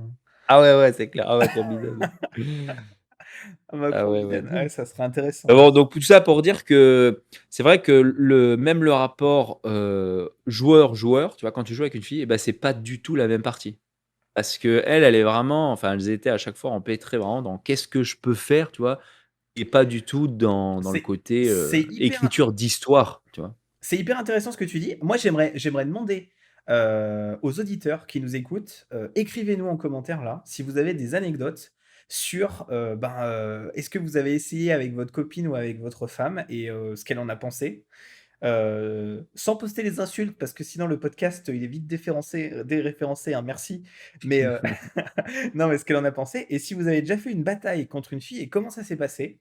Ah ouais, ouais, c'est clair. Ah ouais, Biden. Ah ouais, ouais. Macron-Biden, ouais, ça serait intéressant. Bon, donc tout ça pour dire que c'est vrai que même le rapport, joueur-joueur, tu vois? Quand tu joues avec une fille et ben c'est pas du tout la même partie. Parce qu'elle, elle est vraiment enfin, elles étaient à chaque fois empêtrées vraiment dans: «Qu'est-ce que je peux faire?» tu vois? Et pas du tout dans le C'est côté, c'est hyper écriture d'histoire, tu vois? c'est hyper intéressant ce que tu dis. Moi, j'aimerais demander, aux auditeurs qui nous écoutent, écrivez-nous en commentaire là, si vous avez des anecdotes sur est-ce que vous avez essayé avec votre copine ou avec votre femme et ce qu'elle en a pensé. Sans poster les insultes, parce que sinon le podcast il est vite déréférencé, hein, merci. Mais non, mais ce qu'elle en a pensé. Et si vous avez déjà fait une bataille contre une fille et comment ça s'est passé.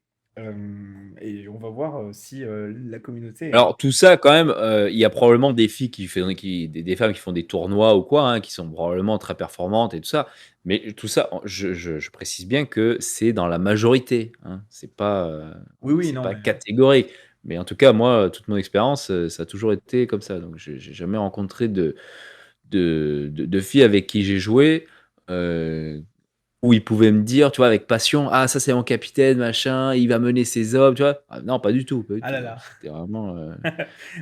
Et on va voir si la communauté. Alors tout ça quand même, il y a probablement des filles des femmes qui font des tournois ou quoi, hein, qui sont probablement très performantes et tout ça. Mais tout ça, je précise bien que c'est dans la majorité, hein. Oui, oui, C'est non, pas mais. catégorique. Mais en tout cas, moi, toute mon expérience, ça a toujours été comme ça. Donc j'ai jamais rencontré de filles avec qui j'ai joué, où ils pouvaient me dire, tu vois, avec passion: «Ah ça c'est mon capitaine, machin, il va mener ses hommes», tu vois? Ah non, pas du tout, pas du Ah là tout. là. C'était vraiment,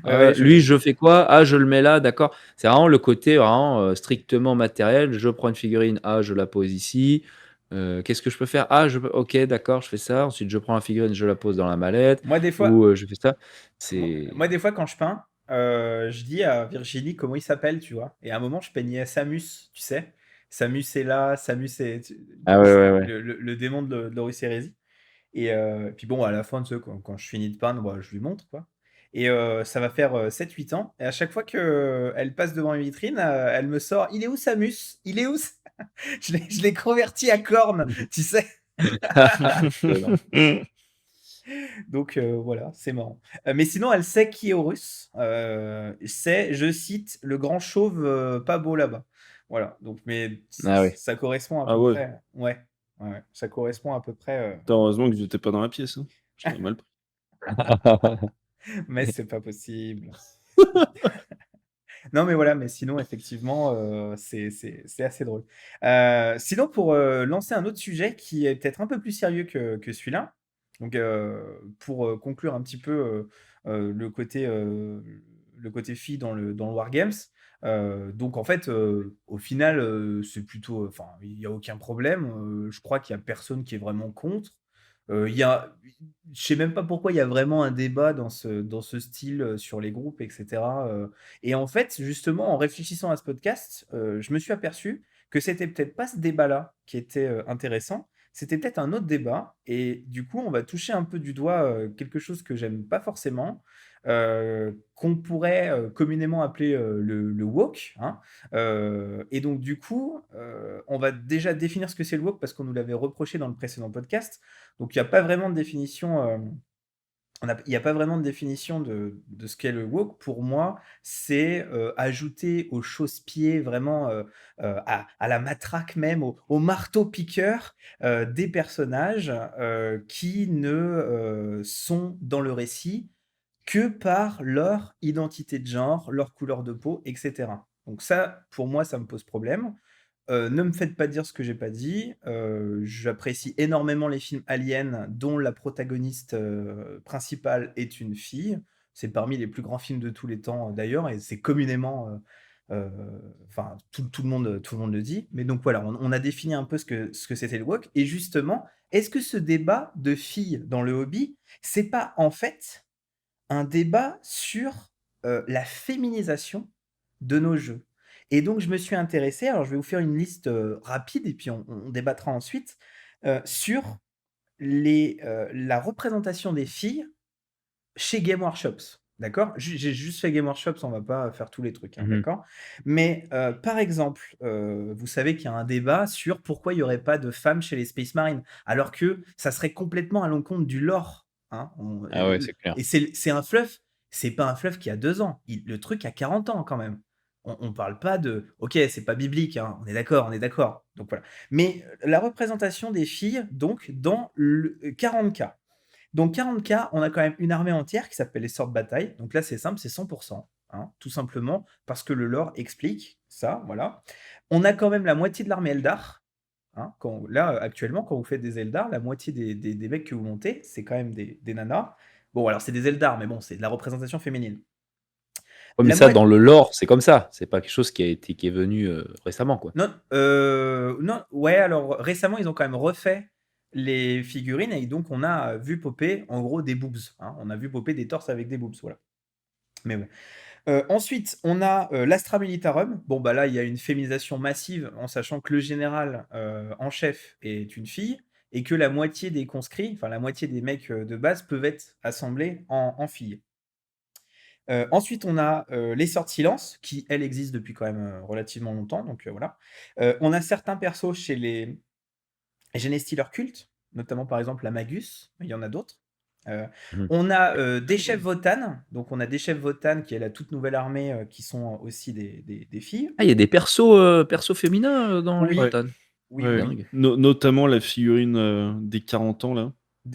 Ouais, ouais, lui je fais quoi? Ah je le mets là, d'accord. C'est vraiment le côté vraiment, strictement matériel. Je prends une figurine, ah je la pose ici, qu'est-ce que je peux faire? Ah je peux OK d'accord, je fais ça. Ensuite je prends la figurine, je la pose dans la mallette Moi, des fois, ou, je fais ça. C'est moi, des fois, quand je peins, je dis à Virginie comment il s'appelle, tu vois. Et à un moment, je peignais Samus, tu sais. Samus est là, Samus est. ah ouais, ouais, ouais. Le démon de l'Horus Hérésie. Et puis bon, à la fin, tu sais, quand je finis de peindre, bah, je lui montre, quoi. Et ça va faire 7-8 ans. Et à chaque fois qu'elle passe devant une vitrine, elle me sort: Il est où Samus? Il est où? Je l'ai converti à corne, tu sais. Excellent. Donc voilà, c'est marrant. Mais sinon, elle sait qui est Horus. C'est, je cite, le grand chauve pas beau là-bas. Voilà. Donc, mais Ah ouais. ça correspond à Ah peu ouais. près. Ouais. Ouais. Ça correspond à peu près. Heureusement que j'étais pas dans la pièce, hein. Je t'aurais mal pris. Mais c'est pas possible. Non, mais voilà, mais sinon, effectivement, c'est assez drôle. Sinon, pour lancer un autre sujet qui est peut-être un peu plus sérieux que celui-là, donc pour conclure un petit peu le côté fille dans le Wargames. Donc en fait, au final, c'est plutôt, enfin, il n'y a aucun problème. Je crois qu'il n'y a personne qui est vraiment contre. Il y a, je sais même pas pourquoi il y a vraiment un débat dans ce style sur les groupes, etc. Et en fait, justement, en réfléchissant à ce podcast, je me suis aperçu que c'était peut-être pas ce débat-là qui était intéressant, c'était peut-être un autre débat. Et du coup, on va toucher un peu du doigt quelque chose que j'aime pas forcément, qu'on pourrait communément appeler le woke, hein. Et donc, du coup, on va déjà définir ce que c'est le woke parce qu'on nous l'avait reproché dans le précédent podcast. Donc, il n'y a pas vraiment de définition. Il y a pas vraiment de définition de ce qu'est le woke. Pour moi, c'est ajouter au chausse-pied, vraiment à la matraque même, au marteau-piqueur des personnages qui ne sont dans le récit que par leur identité de genre, leur couleur de peau, etc. Donc ça, pour moi, ça me pose problème. Ne me faites pas dire ce que j'ai pas dit. J'apprécie énormément les films aliens dont la protagoniste principale est une fille. C'est parmi les plus grands films de tous les temps d'ailleurs, et c'est communément, enfin tout le monde le dit. Mais donc voilà, on a défini un peu ce que c'était le woke. Et justement, est-ce que ce débat de filles dans le hobby, c'est pas en fait un débat sur la féminisation de nos jeux? Et donc, je me suis intéressé, alors je vais vous faire une liste rapide et puis on débattra ensuite, sur la représentation des filles chez Game Workshops. D'accord? J'ai juste fait Game Workshops, on va pas faire tous les trucs, hein, Mmh. d'accord? Mais par exemple, vous savez qu'il y a un débat sur pourquoi il y aurait pas de femmes chez les Space Marines, alors que ça serait complètement à l'encontre du lore, hein. Ah ouais, c'est clair. Et c'est un fluff, c'est pas un fluff qui a 2 ans. Le truc a 40 ans quand même. On parle pas de OK, c'est pas biblique, hein, on est d'accord, on est d'accord. Donc voilà. Mais la représentation des filles, donc dans le 40K. Donc 40K, on a quand même une armée entière qui s'appelle les sorts de bataille. Donc là, c'est simple, c'est 100%, hein, tout simplement parce que le lore explique ça, voilà. On a quand même la moitié de l'armée Eldar, hein. Là, actuellement, quand vous faites des Eldar, la moitié des mecs que vous montez, c'est quand même des nanas. Bon, alors c'est des Eldar, mais bon, c'est de la représentation féminine. Ouais, mais La ça, moitié. dans le lore, c'est comme ça. C'est pas quelque chose qui est venu récemment, quoi. Non, non, ouais, alors récemment, ils ont quand même refait les figurines et donc on a vu popper en gros des boobs, hein. On a vu popper des torses avec des boobs, voilà. Mais ouais. Ensuite, on a l'Astra Militarum. Bon, bah là, il y a une féminisation massive en sachant que le général en chef est une fille et que la moitié des conscrits, enfin la moitié des mecs de base peuvent être assemblés en filles. Ensuite, on a les sorts de silence, qui, elles, existent depuis quand même relativement longtemps, donc voilà. On a certains persos chez les Genestealers cultes, notamment par exemple la Magus, il y en a d'autres. Mhm. On a des chefs Votan, donc on a des chefs Votan qui est la toute nouvelle armée qui sont aussi des filles. Ah, il y a des persos féminins dans les Oui, Ouais, Votan. oui, ouais. oui. Dingue. Notamment la figurine des 40 ans, là.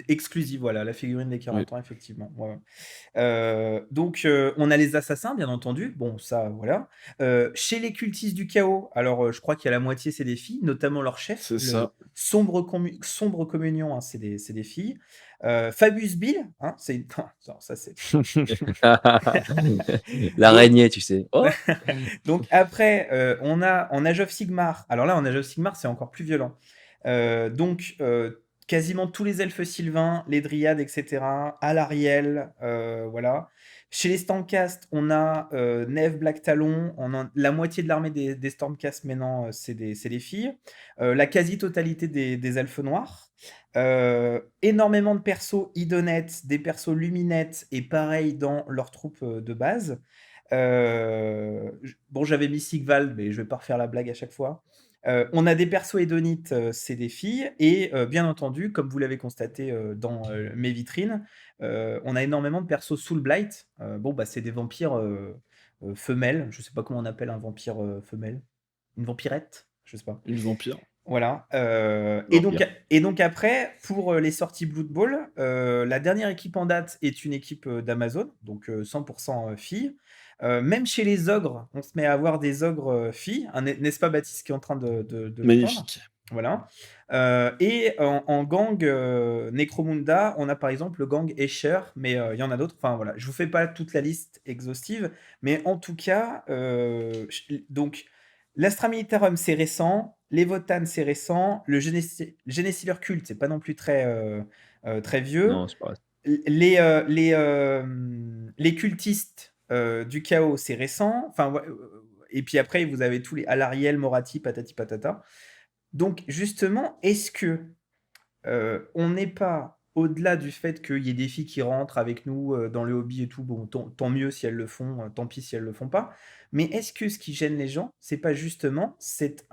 Exclusive, voilà, la figurine des Ouais. 40 ans, effectivement. Ouais, ouais. Donc, on a les assassins, bien entendu. Bon, ça, voilà. Chez les cultistes du chaos, alors je crois qu'il y a la moitié, c'est des filles, notamment leur chef, C'est le ça. sombre communion, hein, c'est des filles. Fabius Bill, hein, c'est non, ça c'est. Et L'araignée, tu sais. Oh! donc après, on a en Age of Sigmar. Alors là, en Age of Sigmar, c'est encore plus violent. Donc, quasiment tous les elfes sylvains, les dryades, etc. Alariel, voilà. Chez les Stormcast, on a Neve, Black Talon. La moitié de l'armée des Stormcast maintenant, c'est des filles. La quasi-totalité des elfes noirs. Énormément de persos idonettes, des persos luminettes, et pareil dans leurs troupes de base. Bon, j'avais mis Sigvald, mais je vais pas refaire la blague à chaque fois. On a des persos hédonites, c'est des filles, et bien entendu, comme vous l'avez constaté dans mes vitrines, on a énormément de persos Soulblight. Bon, bah, c'est des vampires femelles. Je sais pas comment on appelle un vampire femelle. Une vampirette? Je sais pas. Une vampire. Voilà. Vampire. Et donc après, pour les sorties Blood Bowl, la dernière équipe en date est une équipe d'Amazon, donc 100% filles. Même chez les ogres, on se met à avoir des ogres filles, hein, n'est-ce pas Baptiste qui est en train de répondre? Magnifique. Voilà. Et en gang Necromunda, on a par exemple le gang Escher, mais il y en a d'autres. Enfin voilà, je vous fais pas toute la liste exhaustive, mais en tout cas, donc l'Astra Militarum c'est récent, les Votan c'est récent, le Genestealer Cult c'est pas non plus très vieux. Non, c'est pas vrai. Les cultistes du chaos c'est récent. Enfin, et puis après vous avez tous les Alariel, Morati, patati patata. Donc justement, est-ce que on n'est pas au-delà du fait qu'il y ait des filles qui rentrent avec nous dans le hobby et tout, bon, tant mieux si elles le font, tant pis si elles le font pas. Mais est-ce que ce qui gêne les gens, c'est pas justement cette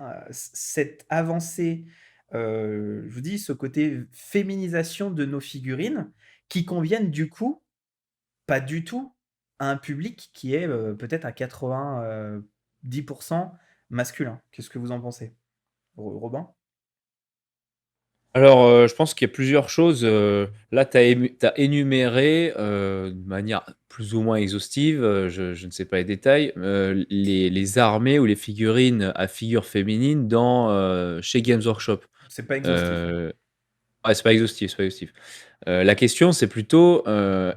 avancée, je vous dis, ce côté féminisation de nos figurines qui conviennent du coup pas du tout à un public qui est peut-être à 90% masculin. Qu'est-ce que vous en pensez, Robin? Alors, je pense qu'il y a plusieurs choses. Là, tu as énuméré de manière plus ou moins exhaustive, je ne sais pas les détails, les armées ou les figurines à figure féminine chez Games Workshop. C'est pas exhaustif. Ouais, c'est pas exhaustif, c'est pas exhaustif. La question, c'est plutôt,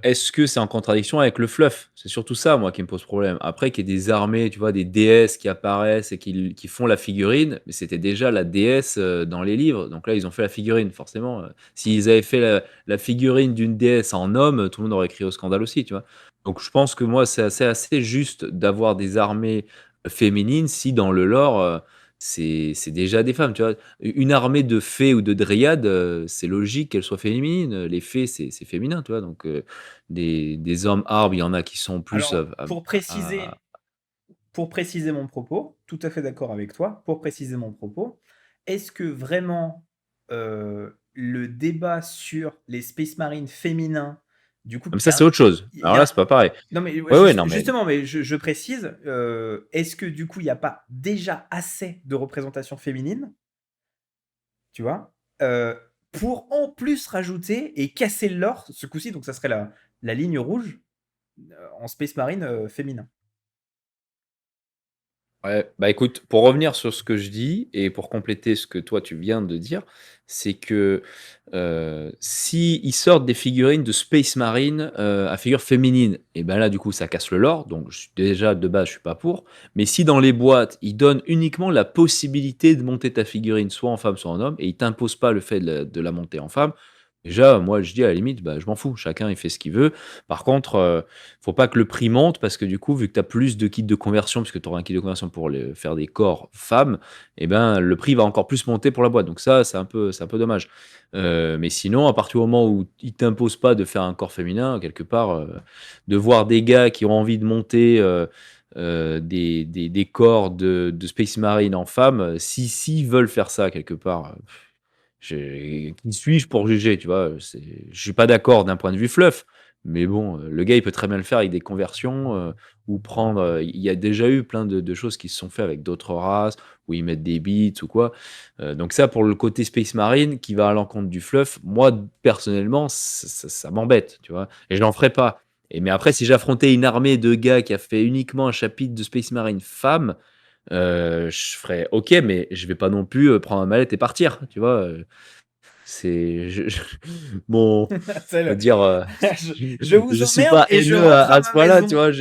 est-ce que c'est en contradiction avec le fluff? C'est surtout ça, moi, qui me pose problème. Après, qu'il y ait des armées, tu vois, des déesses qui apparaissent et qui font la figurine, mais c'était déjà la déesse dans les livres. Donc là, ils ont fait la figurine, forcément. S'ils avaient fait la figurine d'une déesse en homme, tout le monde aurait crié au scandale aussi, tu vois. Donc je pense que moi, c'est assez juste d'avoir des armées féminines si dans le lore, c'est déjà des femmes, tu vois. Une armée de fées ou de dryades, c'est logique qu'elle soit féminine. Les fées, c'est féminin, tu vois. Donc, des hommes arbres, il y en a qui sont plus. Alors, pour préciser mon propos, tout à fait d'accord avec toi, pour préciser mon propos, est-ce que vraiment le débat sur les Space Marines féminins, du coup, Comme ça, c'est autre chose. il Alors y là, a- c'est pas pareil. non mais Ouais, ouais, non, mais justement, mais je précise, est-ce que du coup, il n'y a pas déjà assez de représentation féminine, tu vois, pour en plus rajouter et casser l'or, ce coup-ci, donc ça serait la ligne rouge en Space Marine féminin. ouais, bah écoute, pour revenir sur ce que je dis et pour compléter ce que toi tu viens de dire, c'est que si ils sortent des figurines de Space Marine à figure féminine, et ben là du coup ça casse le lore, donc déjà de base je suis pas pour. Mais si dans les boîtes ils donnent uniquement la possibilité de monter ta figurine soit en femme soit en homme et ils t'imposent pas le fait de la monter en femme, Déjà, moi, je dis à la limite, bah, je m'en fous, chacun il fait ce qu'il veut. Par contre, faut pas que le prix monte parce que du coup, vu que tu as plus de kits de conversion, puisque tu auras un kit de conversion pour faire des corps femmes, et ben, le prix va encore plus monter pour la boîte. Donc ça, c'est un peu dommage. Mais sinon, à partir du moment où ils t'imposent pas de faire un corps féminin, quelque part, de voir des gars qui ont envie de monter des corps de Space Marine en femmes, si s'ils veulent faire ça quelque part, qui suis-je pour juger, tu vois? Je suis pas d'accord d'un point de vue fluff, mais bon, le gars, il peut très bien le faire avec des conversions, ou prendre, il y a déjà eu plein de choses qui se sont fait avec d'autres races, où ils mettent des bits ou quoi. Donc ça, pour le côté Space Marine qui va à l'encontre du fluff, moi, personnellement, ça m'embête, tu vois? Et je n'en ferai pas. Mais après, si j'affrontais une armée de gars qui a fait uniquement un chapitre de Space Marine femme, je ferais OK, mais je vais pas non plus, prendre ma mallette et partir, tu vois? C'est bon, C'est faut le dire, je vous je suis emmerde pas et je haineux rentre à à ce ma point-là, tu maison. vois?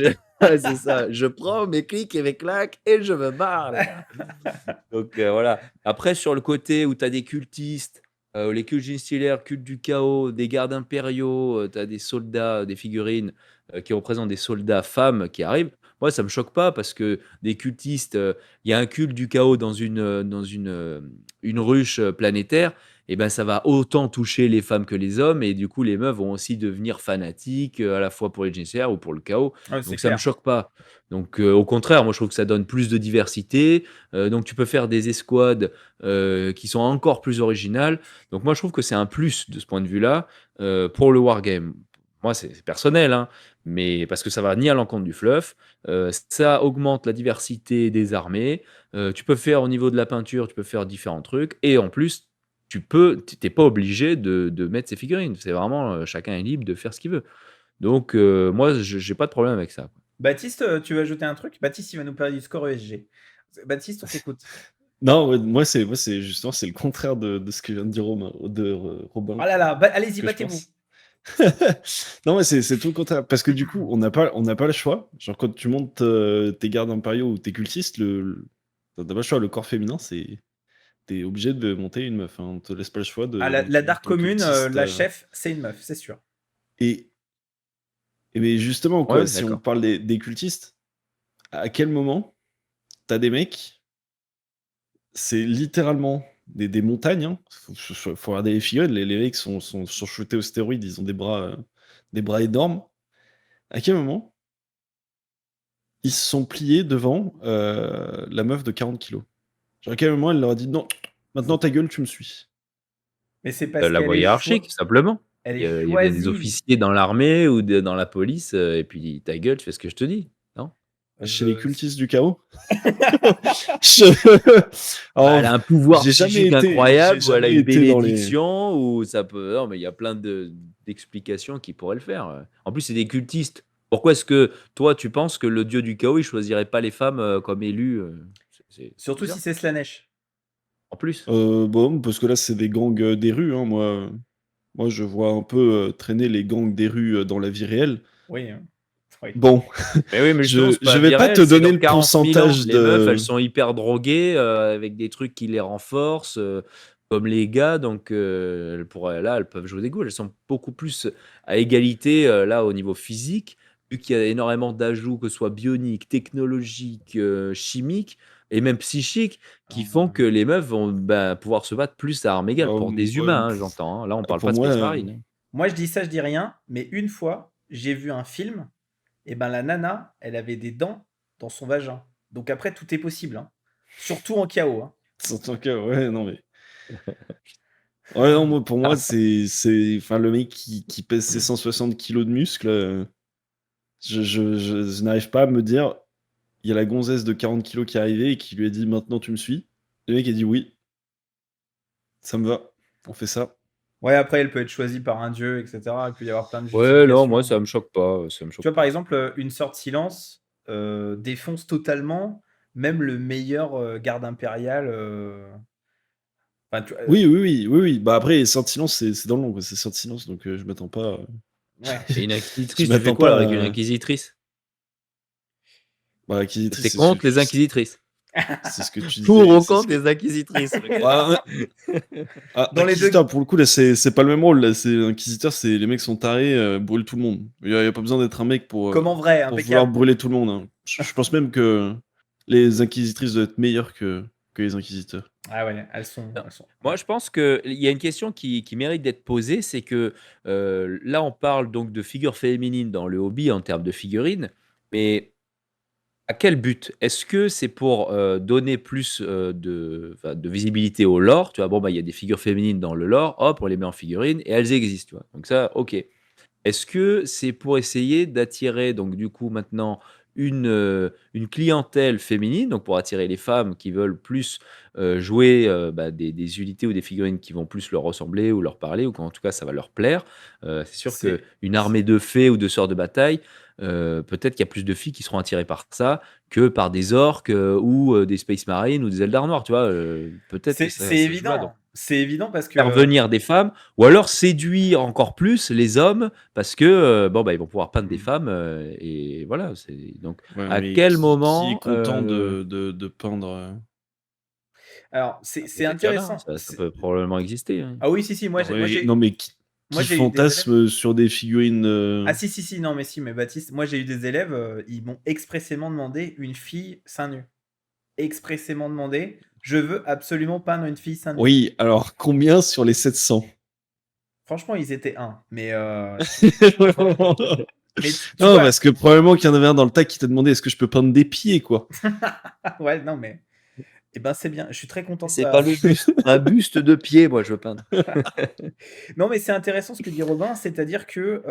Ouais, c'est ça, je prends mes clics et mes claques et je me barre, les gars. Donc voilà. Après, sur le côté où tu as des cultistes, les cultes instillaires, culte du chaos, des gardes impériaux, tu as des soldats, des figurines qui représentent des soldats femmes qui arrivent. Moi, ça me choque pas parce que des cultistes, il y a un culte du chaos dans une ruche planétaire. Et ben, ça va autant toucher les femmes que les hommes, et du coup, les meufs vont aussi devenir fanatiques, à la fois pour les instillaires ou pour le chaos. Ouais, c'est Donc, ça me clair. choque pas. Donc, au contraire, moi, je trouve que ça donne plus de diversité. Donc tu peux faire des escouades qui sont encore plus originales. Donc moi je trouve que c'est un plus de ce point de vue-là pour le wargame. Moi c'est personnel, hein, mais parce que ça va ni à l'encontre du fluff, ça augmente la diversité des armées. Tu peux faire au niveau de la peinture, tu peux faire différents trucs, et en plus t'es pas obligé de mettre ses figurines. C'est vraiment chacun est libre de faire ce qu'il veut. Donc moi j'ai pas de problème avec ça. Baptiste, tu veux ajouter un truc? Baptiste, il va nous parler du score ESG. Baptiste, on t'écoute. Non, ouais, moi, c'est justement, c'est le contraire de ce que vient de dire Robin, Oh là là, allez-y, que je battez-vous. pense. Non, mais c'est tout le contraire. Parce que du coup, on n'a pas le choix. Genre, quand tu montes tes gardes impériaux ou tes cultistes, t'as pas le choix. Le corps féminin, t'es obligé de monter une meuf, hein. On te laisse pas le choix de Ah, la monter Dark ton Commune, cultiste. la chef, c'est une meuf, c'est sûr. Et, et mais justement, Ouais, quoi, si on d'accord. parle des cultistes, à quel moment t'as des mecs, c'est littéralement des montagnes, hein. Faut regarder les figurines, les mecs sont shootés aux stéroïdes, ils ont des bras énormes. À quel moment ils se sont pliés devant la meuf de 40 kilos? Genre, à quel moment elle leur a dit non, maintenant ta gueule, tu me suis? Mais c'est parce La qu'elle voie est hiérarchique, simplement. elle Il est y a il y a bien des choisie. officiers dans l'armée ou dans la police, et puis ta gueule, tu fais ce que je te dis, non? Chez les Je cultistes du chaos? Je- Bah, Alors, elle a un pouvoir j'ai jamais psychique été, j'ai incroyable, ou elle a jamais une été dans les. bénédiction, ou ça peut, non, mais il y a plein d'explications qui pourraient le faire. En plus, c'est des cultistes. Pourquoi est-ce que toi, tu penses que le dieu du chaos, il choisirait pas les femmes comme élues? C'est surtout si bizarre. c'est Slanesh. En plus. Bon, parce que là, c'est des gangs des rues, hein, moi, je vois un peu traîner les gangs des rues dans la vie réelle. Oui, oui. Bon, Mais oui, mais justement, je, c'est pas je la vais vie pas te réelle, c'est donner dans le 40 000 ans. pourcentage Les meufs, elles de. sont hyper droguées, avec des trucs qui les renforcent, comme les gars. Donc, elles peuvent jouer des goûts. Elles sont beaucoup plus à égalité, là, au niveau physique, vu qu'il y a énormément d'ajouts, que ce soit bioniques, technologiques, chimiques et même psychiques, qui font que les meufs vont pouvoir se battre plus à armes égales pour des Ouais, humains, hein, j'entends. Hein. Là, on parle pour pas de moi, Space Marine. Hein. Moi, je dis ça, je dis rien, mais une fois, j'ai vu un film, et ben la nana, elle avait des dents dans son vagin. Donc après, tout est possible, hein. Surtout en chaos, hein. en tant que. Ouais, non, mais. Ouais, non, pour moi, enfin, le mec qui pèse ses 160 kilos de muscles, je n'arrive pas à me dire, il y a la gonzesse de 40 kilos qui est arrivée et qui lui a dit maintenant tu me suis. Le mec a dit oui, ça me va, on fait ça. Ouais, après, elle peut être choisie par un dieu, etc. Il peut y avoir plein de Ouais, non, moi, justifications. ça me choque pas. Ça me Tu choque vois, par pas. exemple, une sorte silence défonce totalement même le meilleur garde impérial. Enfin, Oui, oui, oui, oui, oui. Bah après, Sorte Silence, c'est dans le nom, quoi. C'est Sorte Silence, donc je m'attends pas. ouais. Et une Je inquisitrice, tu fais m'attends quoi alors pas avec une à. inquisitrice? Bah, Acquisitrice, T'es contre les inquisitrices? C'est ce que tu Pour disais. ou C'est ce contre que... des inquisitrices. le gars. Ah, Dans les deux. Inquisiteur, pour le coup, là, c'est pas le même rôle. Là, c'est Inquisiteur, c'est les mecs sont tarés, brûlent tout le monde. Il y a pas besoin d'être un mec Comme en vrai, pour vouloir impeccable. brûler tout le monde. Hein. Je pense même que les Inquisitrices doivent être meilleures que les Inquisiteurs. Ah ouais, elles sont. Moi, je pense qu'il y a une question qui mérite d'être posée, c'est que là, on parle donc de figures féminines dans le hobby en termes de figurines, mais à quel but? Est-ce que c'est pour donner plus de visibilité au lore? Tu vois, bon, bah, il y a des figures féminines dans le lore, hop, on les met en figurines et elles existent, tu vois. Donc ça, ok. Est-ce que c'est pour essayer d'attirer, donc du coup maintenant, une clientèle féminine, donc pour attirer les femmes qui veulent plus jouer bah, des unités ou des figurines qui vont plus leur ressembler ou leur parler, ou qu'en tout cas ça va leur plaire. C'est sûr C'est. qu'une armée de fées ou de sœurs de bataille, peut-être qu'il y a plus de filles qui seront attirées par ça que par des orques ou des Space Marines ou des Eldar noirs, tu vois. Peut-être que C'est ça joue là. Donc évident. C'est évident parce faire que. venir des femmes ou alors séduire encore plus les hommes parce que bon bah ils vont pouvoir peindre des femmes et voilà c'est donc Ouais, à mais quel qui est moment content de peindre Alors, c'est peut-être qu'il y en a hein, intéressant. ça peut probablement exister hein. Ah oui, si, si, moi, Ouais, j'ai non, mais moi, qui j'ai eu des élèves. fantasme sur des figurines. Ah si, si, si, non, mais si, mais Baptiste, moi j'ai eu des élèves, ils m'ont expressément demandé une fille seins nus. Expressément demandé, je veux absolument peindre une fille seins nus. Oui, alors combien sur les 700? Franchement, ils étaient un. Mais, Non, mais tu vois, parce que probablement qu'il y en avait un dans le tas qui t'a demandé est-ce que je peux peindre des pieds, quoi. ouais, non, mais. Eh ben, c'est bien, je suis très content de C'est ça. pas le buste un buste de pied moi je veux peindre Non, mais c'est intéressant ce que dit Robin, c'est-à-dire que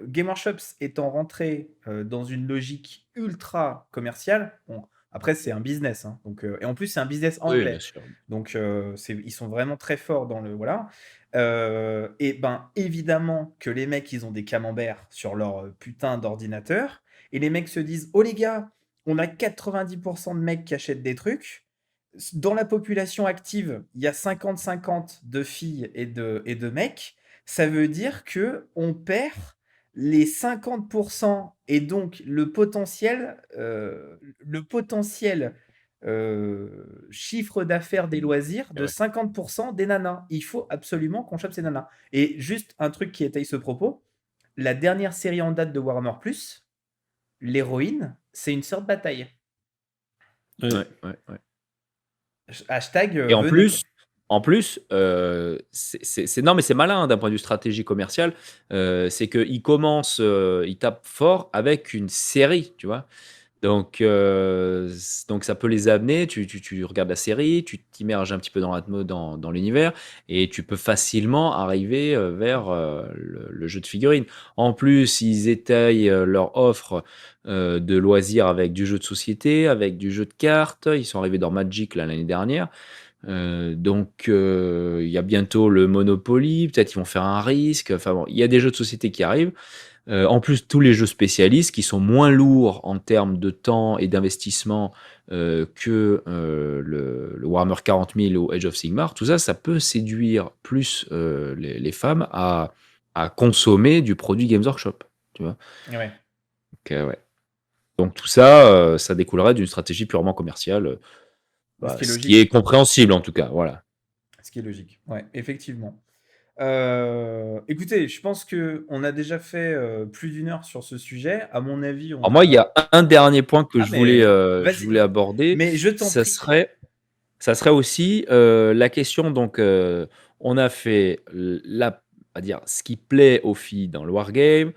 Game Workshops étant rentré dans une logique ultra commerciale, bon, après c'est un business, hein, donc, et en plus c'est un business oui bien anglais, sûr donc ils sont vraiment très forts dans le voilà. Et ben évidemment que les mecs ils ont des camemberts sur leur putain d'ordinateur, et les mecs se disent oh les gars, on a 90% de mecs qui achètent des trucs. Dans la population active, il y a 50-50 de filles et de mecs. Ça veut dire que on perd les 50% et donc le potentiel chiffre d'affaires des loisirs Eh de ouais. 50% des nanas. Il faut absolument qu'on chope ces nanas. Et juste un truc qui étaye ce propos, la dernière série en date de Warhammer Plus, l'héroïne, c'est une sœur de bataille. Ouais. Ouais. Hashtag Et venez quoi. en plus, non, mais c'est malin hein, d'un point de vue stratégie commerciale. C'est qu'il commence, il tape fort avec une série, tu vois. Donc ça peut les amener. Tu regardes la série, tu t'immerges un petit peu dans l'univers et tu peux facilement arriver vers le jeu de figurines. En plus, ils étayent leur offre de loisirs avec du jeu de société, avec du jeu de cartes. Ils sont arrivés dans Magic là, l'année dernière. Donc il y a bientôt le Monopoly, peut-être ils vont faire un risque. Enfin bon, il y a des jeux de société qui arrivent. En plus, tous les jeux spécialistes qui sont moins lourds en termes de temps et d'investissement que le Warhammer 40 000 ou Age of Sigmar, tout ça, ça peut séduire plus les femmes à consommer du produit Games Workshop. Tu vois. Ouais. Ouais. Donc tout ça, ça découlerait d'une stratégie purement commerciale. Ce qui est Ce logique. qui est compréhensible en tout cas, voilà. Ce qui est logique, ouais, effectivement. Écoutez, je pense qu'on a déjà fait plus d'une heure sur ce sujet. À mon avis, on Alors moi, il y a un dernier point que Ah, je mais voulais vas-y, aborder. mais je t'en Ça prie. serait aussi la question, donc on a fait à dire, ce qui plaît aux filles dans le wargame,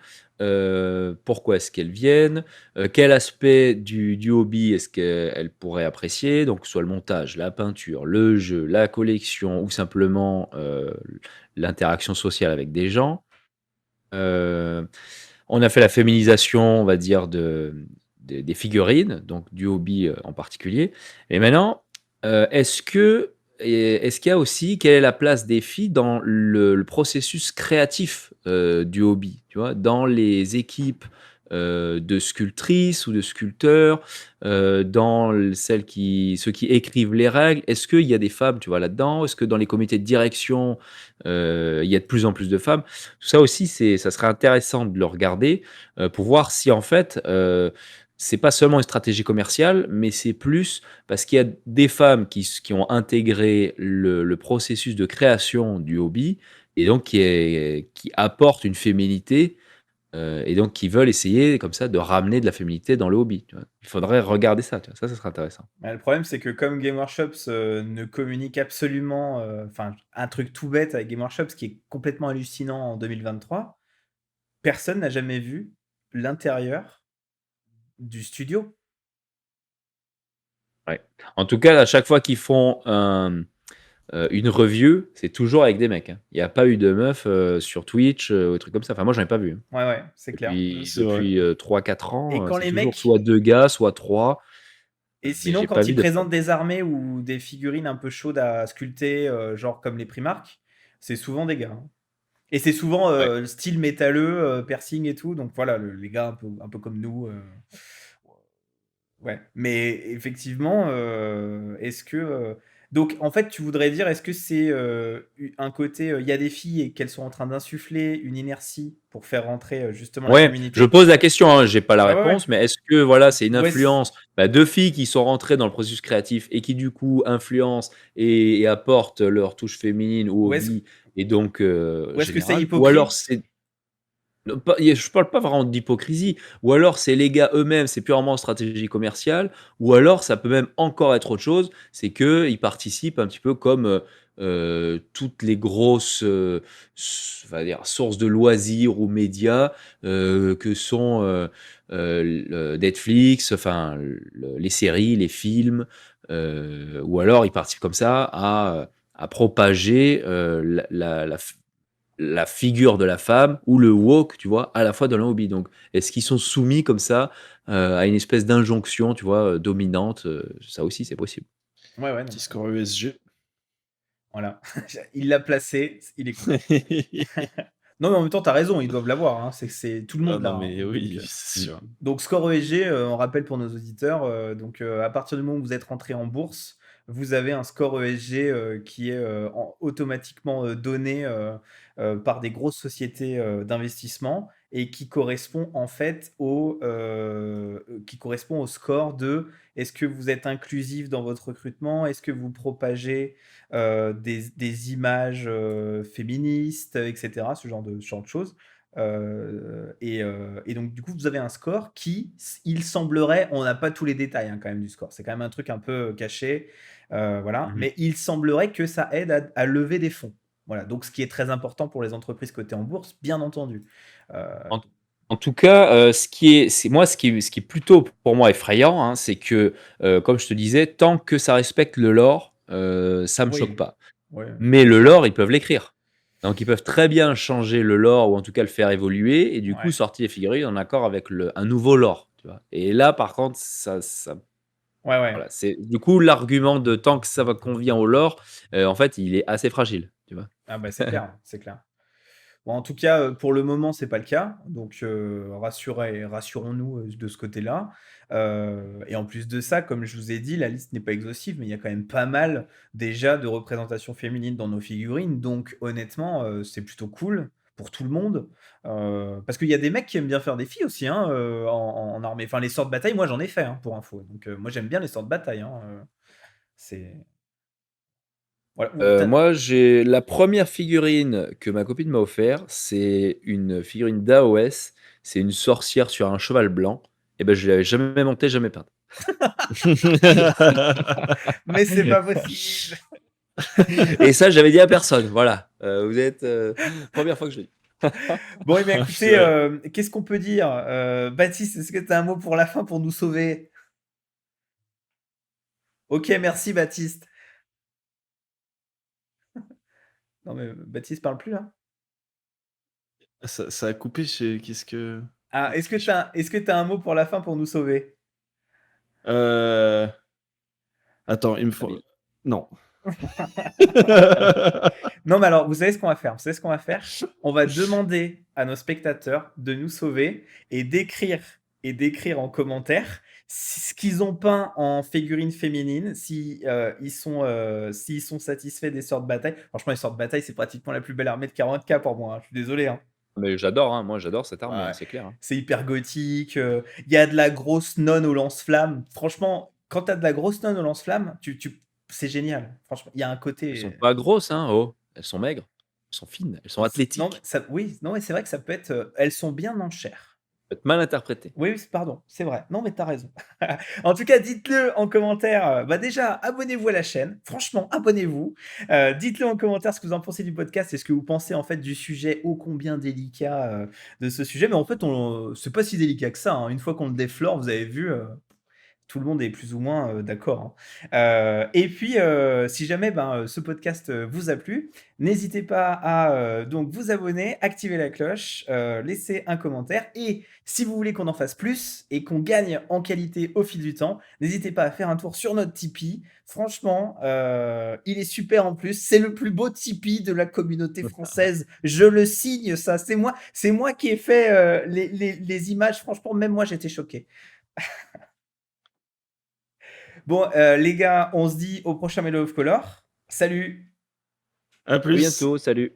pourquoi est-ce qu'elles viennent, quel aspect du hobby est-ce qu'elles pourraient apprécier, donc soit le montage, la peinture, le jeu, la collection ou simplement l'interaction sociale avec des gens. On a fait la féminisation, on va dire, des figurines, donc du hobby en particulier. Et maintenant, est-ce qu'il y a aussi, quelle est la place des filles dans le processus créatif du hobby, tu vois, dans les équipes de sculptrices ou de sculpteurs, dans ceux qui écrivent les règles, est-ce qu'il y a des femmes, tu vois, là-dedans? Est-ce que dans les comités de direction, il y a de plus en plus de femmes? Tout ça aussi, ça serait intéressant de le regarder pour voir si en fait c'est pas seulement une stratégie commerciale, mais c'est plus parce qu'il y a des femmes qui ont intégré le processus de création du hobby et donc qui apportent une féminité et donc qui veulent essayer comme ça de ramener de la féminité dans le hobby. Tu vois. Il faudrait regarder ça, tu vois. Ça serait intéressant. Le problème, c'est que comme Game Workshops ne communique absolument, enfin, un truc tout bête avec Game Workshops qui est complètement hallucinant en 2023, personne n'a jamais vu l'intérieur du studio. Ouais. En tout cas, à chaque fois qu'ils font une review, c'est toujours avec des mecs. Hein. Il n'y a pas eu de meufs sur Twitch ou des trucs comme ça. Enfin, moi, j'en ai pas vu. Hein. Ouais, c'est clair. C'est vrai. Depuis 3-4 Et ans, quand c'est les toujours mecs, soit 2 gars, soit 3. et Mais sinon, j'ai pas quand vu ils de présentent femmes. des armées ou des figurines un peu chaudes à sculpter, genre comme les Primark, c'est souvent des gars. Hein. Et c'est souvent Ouais. style métalleux, piercing et tout. Donc voilà, les gars un peu comme nous. Ouais. Mais effectivement, est-ce que. Donc en fait, tu voudrais dire, est-ce que c'est un côté, il y a des filles et qu'elles sont en train d'insuffler une inertie pour faire rentrer justement la Ouais, je féminité? pose la question, hein, j'ai pas la Ouais. réponse, mais est-ce que voilà, c'est une Ouais, influence de filles qui sont rentrées dans le processus créatif et qui du coup influencent et apportent leur touche féminine au ou hobby et donc est-ce que c'est général, ou alors hypocrite? c'est non, je parle pas vraiment d'hypocrisie, ou alors c'est les gars eux-mêmes, c'est purement stratégie commerciale, ou alors ça peut même encore être autre chose, c'est qu'ils participent un petit peu comme toutes les grosses on va dire, sources de loisirs ou médias que sont Netflix, enfin les séries, les films, ou alors ils participent comme ça à propager la figure de la femme ou le woke, tu vois, à la fois dans le hobby. Donc, est-ce qu'ils sont soumis comme ça à une espèce d'injonction, tu vois, dominante ça aussi, c'est possible. Ouais, non. Petit score USG. Voilà. Il l'a placé, il est cool. Non, mais en même temps, t'as raison, ils doivent l'avoir. Hein. C'est tout le Ah monde là. non, Hein. mais oui, c'est sûr. Donc score ESG, on rappelle pour nos auditeurs, donc à partir du moment où vous êtes rentré en bourse, vous avez un score ESG qui est automatiquement donné par des grosses sociétés d'investissement et qui correspond en fait qui correspond au score de est-ce que vous êtes inclusif dans votre recrutement, est-ce que vous propagez des images féministes, etc., ce genre de choses. Et donc, du coup, vous avez un score qui, il semblerait, on n'a pas tous les détails hein, quand même du score, c'est quand même un truc un peu caché, voilà, mais il semblerait que ça aide à lever des fonds. Voilà, donc ce qui est très important pour les entreprises cotées en bourse, bien entendu. En, en tout cas, ce qui est plutôt pour moi effrayant, hein, c'est que, comme je te disais, tant que ça respecte le lore, ça me choque Oui, pas. ouais. Mais le lore, ils peuvent l'écrire. Donc ils peuvent très bien changer le lore ou en tout cas le faire évoluer et du coup Ouais. sortir les figurines en accord avec un nouveau lore. Tu vois. Et là, par contre, Ouais. voilà, c'est du coup l'argument de tant que ça va convient au lore, en fait, il est assez fragile. Tu vois. Ah bah c'est clair, c'est clair. Bon, en tout cas, pour le moment, c'est pas le cas. Donc, rassurons-nous de ce côté-là. Et en plus de ça, comme je vous ai dit, la liste n'est pas exhaustive, mais il y a quand même pas mal déjà de représentations féminines dans nos figurines. Donc, honnêtement, c'est plutôt cool pour tout le monde. Parce qu'il y a des mecs qui aiment bien faire des filles aussi hein, en armée. Enfin, les sorts de bataille, moi j'en ai fait hein, pour info. Donc, moi j'aime bien les sorts de bataille. Hein, c'est. Voilà. Moi, j'ai la première figurine que ma copine m'a offert, c'est une figurine d'AOS. C'est une sorcière sur un cheval blanc. Et ben, je l'avais jamais montée, jamais peinte. Mais c'est pas possible! Et ça, j'avais dit à personne. Voilà. Vous êtes première fois que je le dis. Bon, eh bien, Ah, écoutez, purée. qu'est-ce qu'on peut dire? Baptiste, est-ce que tu as un mot pour la fin pour nous sauver? Ok, merci Baptiste. Non, mais Baptiste parle plus là? Ça a coupé qu'est-ce que. Ah, est-ce que t'as un mot pour la fin pour nous sauver? Euh... Attends, il me faut. Habile. Non. Non, mais alors, vous savez ce qu'on va faire? Vous savez ce qu'on va faire? On va demander à nos spectateurs de nous sauver et d'écrire en commentaire ce qu'ils ont peint en figurines féminines, si s'ils sont satisfaits des sorts de bataille. Franchement, les sorts de bataille, c'est pratiquement la plus belle armée de 40K pour moi. Hein. Je suis désolé. Hein. Mais j'adore, hein, moi j'adore cette arme, Ouais, c'est clair, hein. c'est hyper gothique. Il y a de la grosse nonne au lance-flamme. Franchement, quand t'as de la grosse nonne au lance-flamme, c'est génial. Franchement, il y a un Elles sont côté. pas grosses, hein, oh, elles sont maigres, elles sont fines, elles sont Non, mais athlétiques. oui, non, mais c'est vrai que ça peut être. Elles sont bien en chair. Peut être mal interprétées. Oui, oui, pardon, c'est vrai. Non, mais t'as raison. En tout cas, dites-le en commentaire. Bah déjà, abonnez-vous à la chaîne. Franchement, abonnez-vous. Dites-le en commentaire ce que vous en pensez du podcast et ce que vous pensez en fait du sujet ô combien délicat de ce sujet. Mais en fait, c'est pas si délicat que ça, hein. Une fois qu'on le déflore, vous avez vu, tout le monde est plus ou moins d'accord, hein. Et puis, si jamais ce podcast vous a plu, n'hésitez pas à donc vous abonner, activer la cloche, laisser un commentaire. Et si vous voulez qu'on en fasse plus et qu'on gagne en qualité au fil du temps, n'hésitez pas à faire un tour sur notre Tipeee. Franchement, il est super en plus. C'est le plus beau Tipeee de la communauté française. Je le signe, ça. C'est moi qui ai fait les images. Franchement, même moi, j'étais choqué. Bon, les gars, on se dit au prochain Medal of Color. Salut! À À plus. bientôt, salut.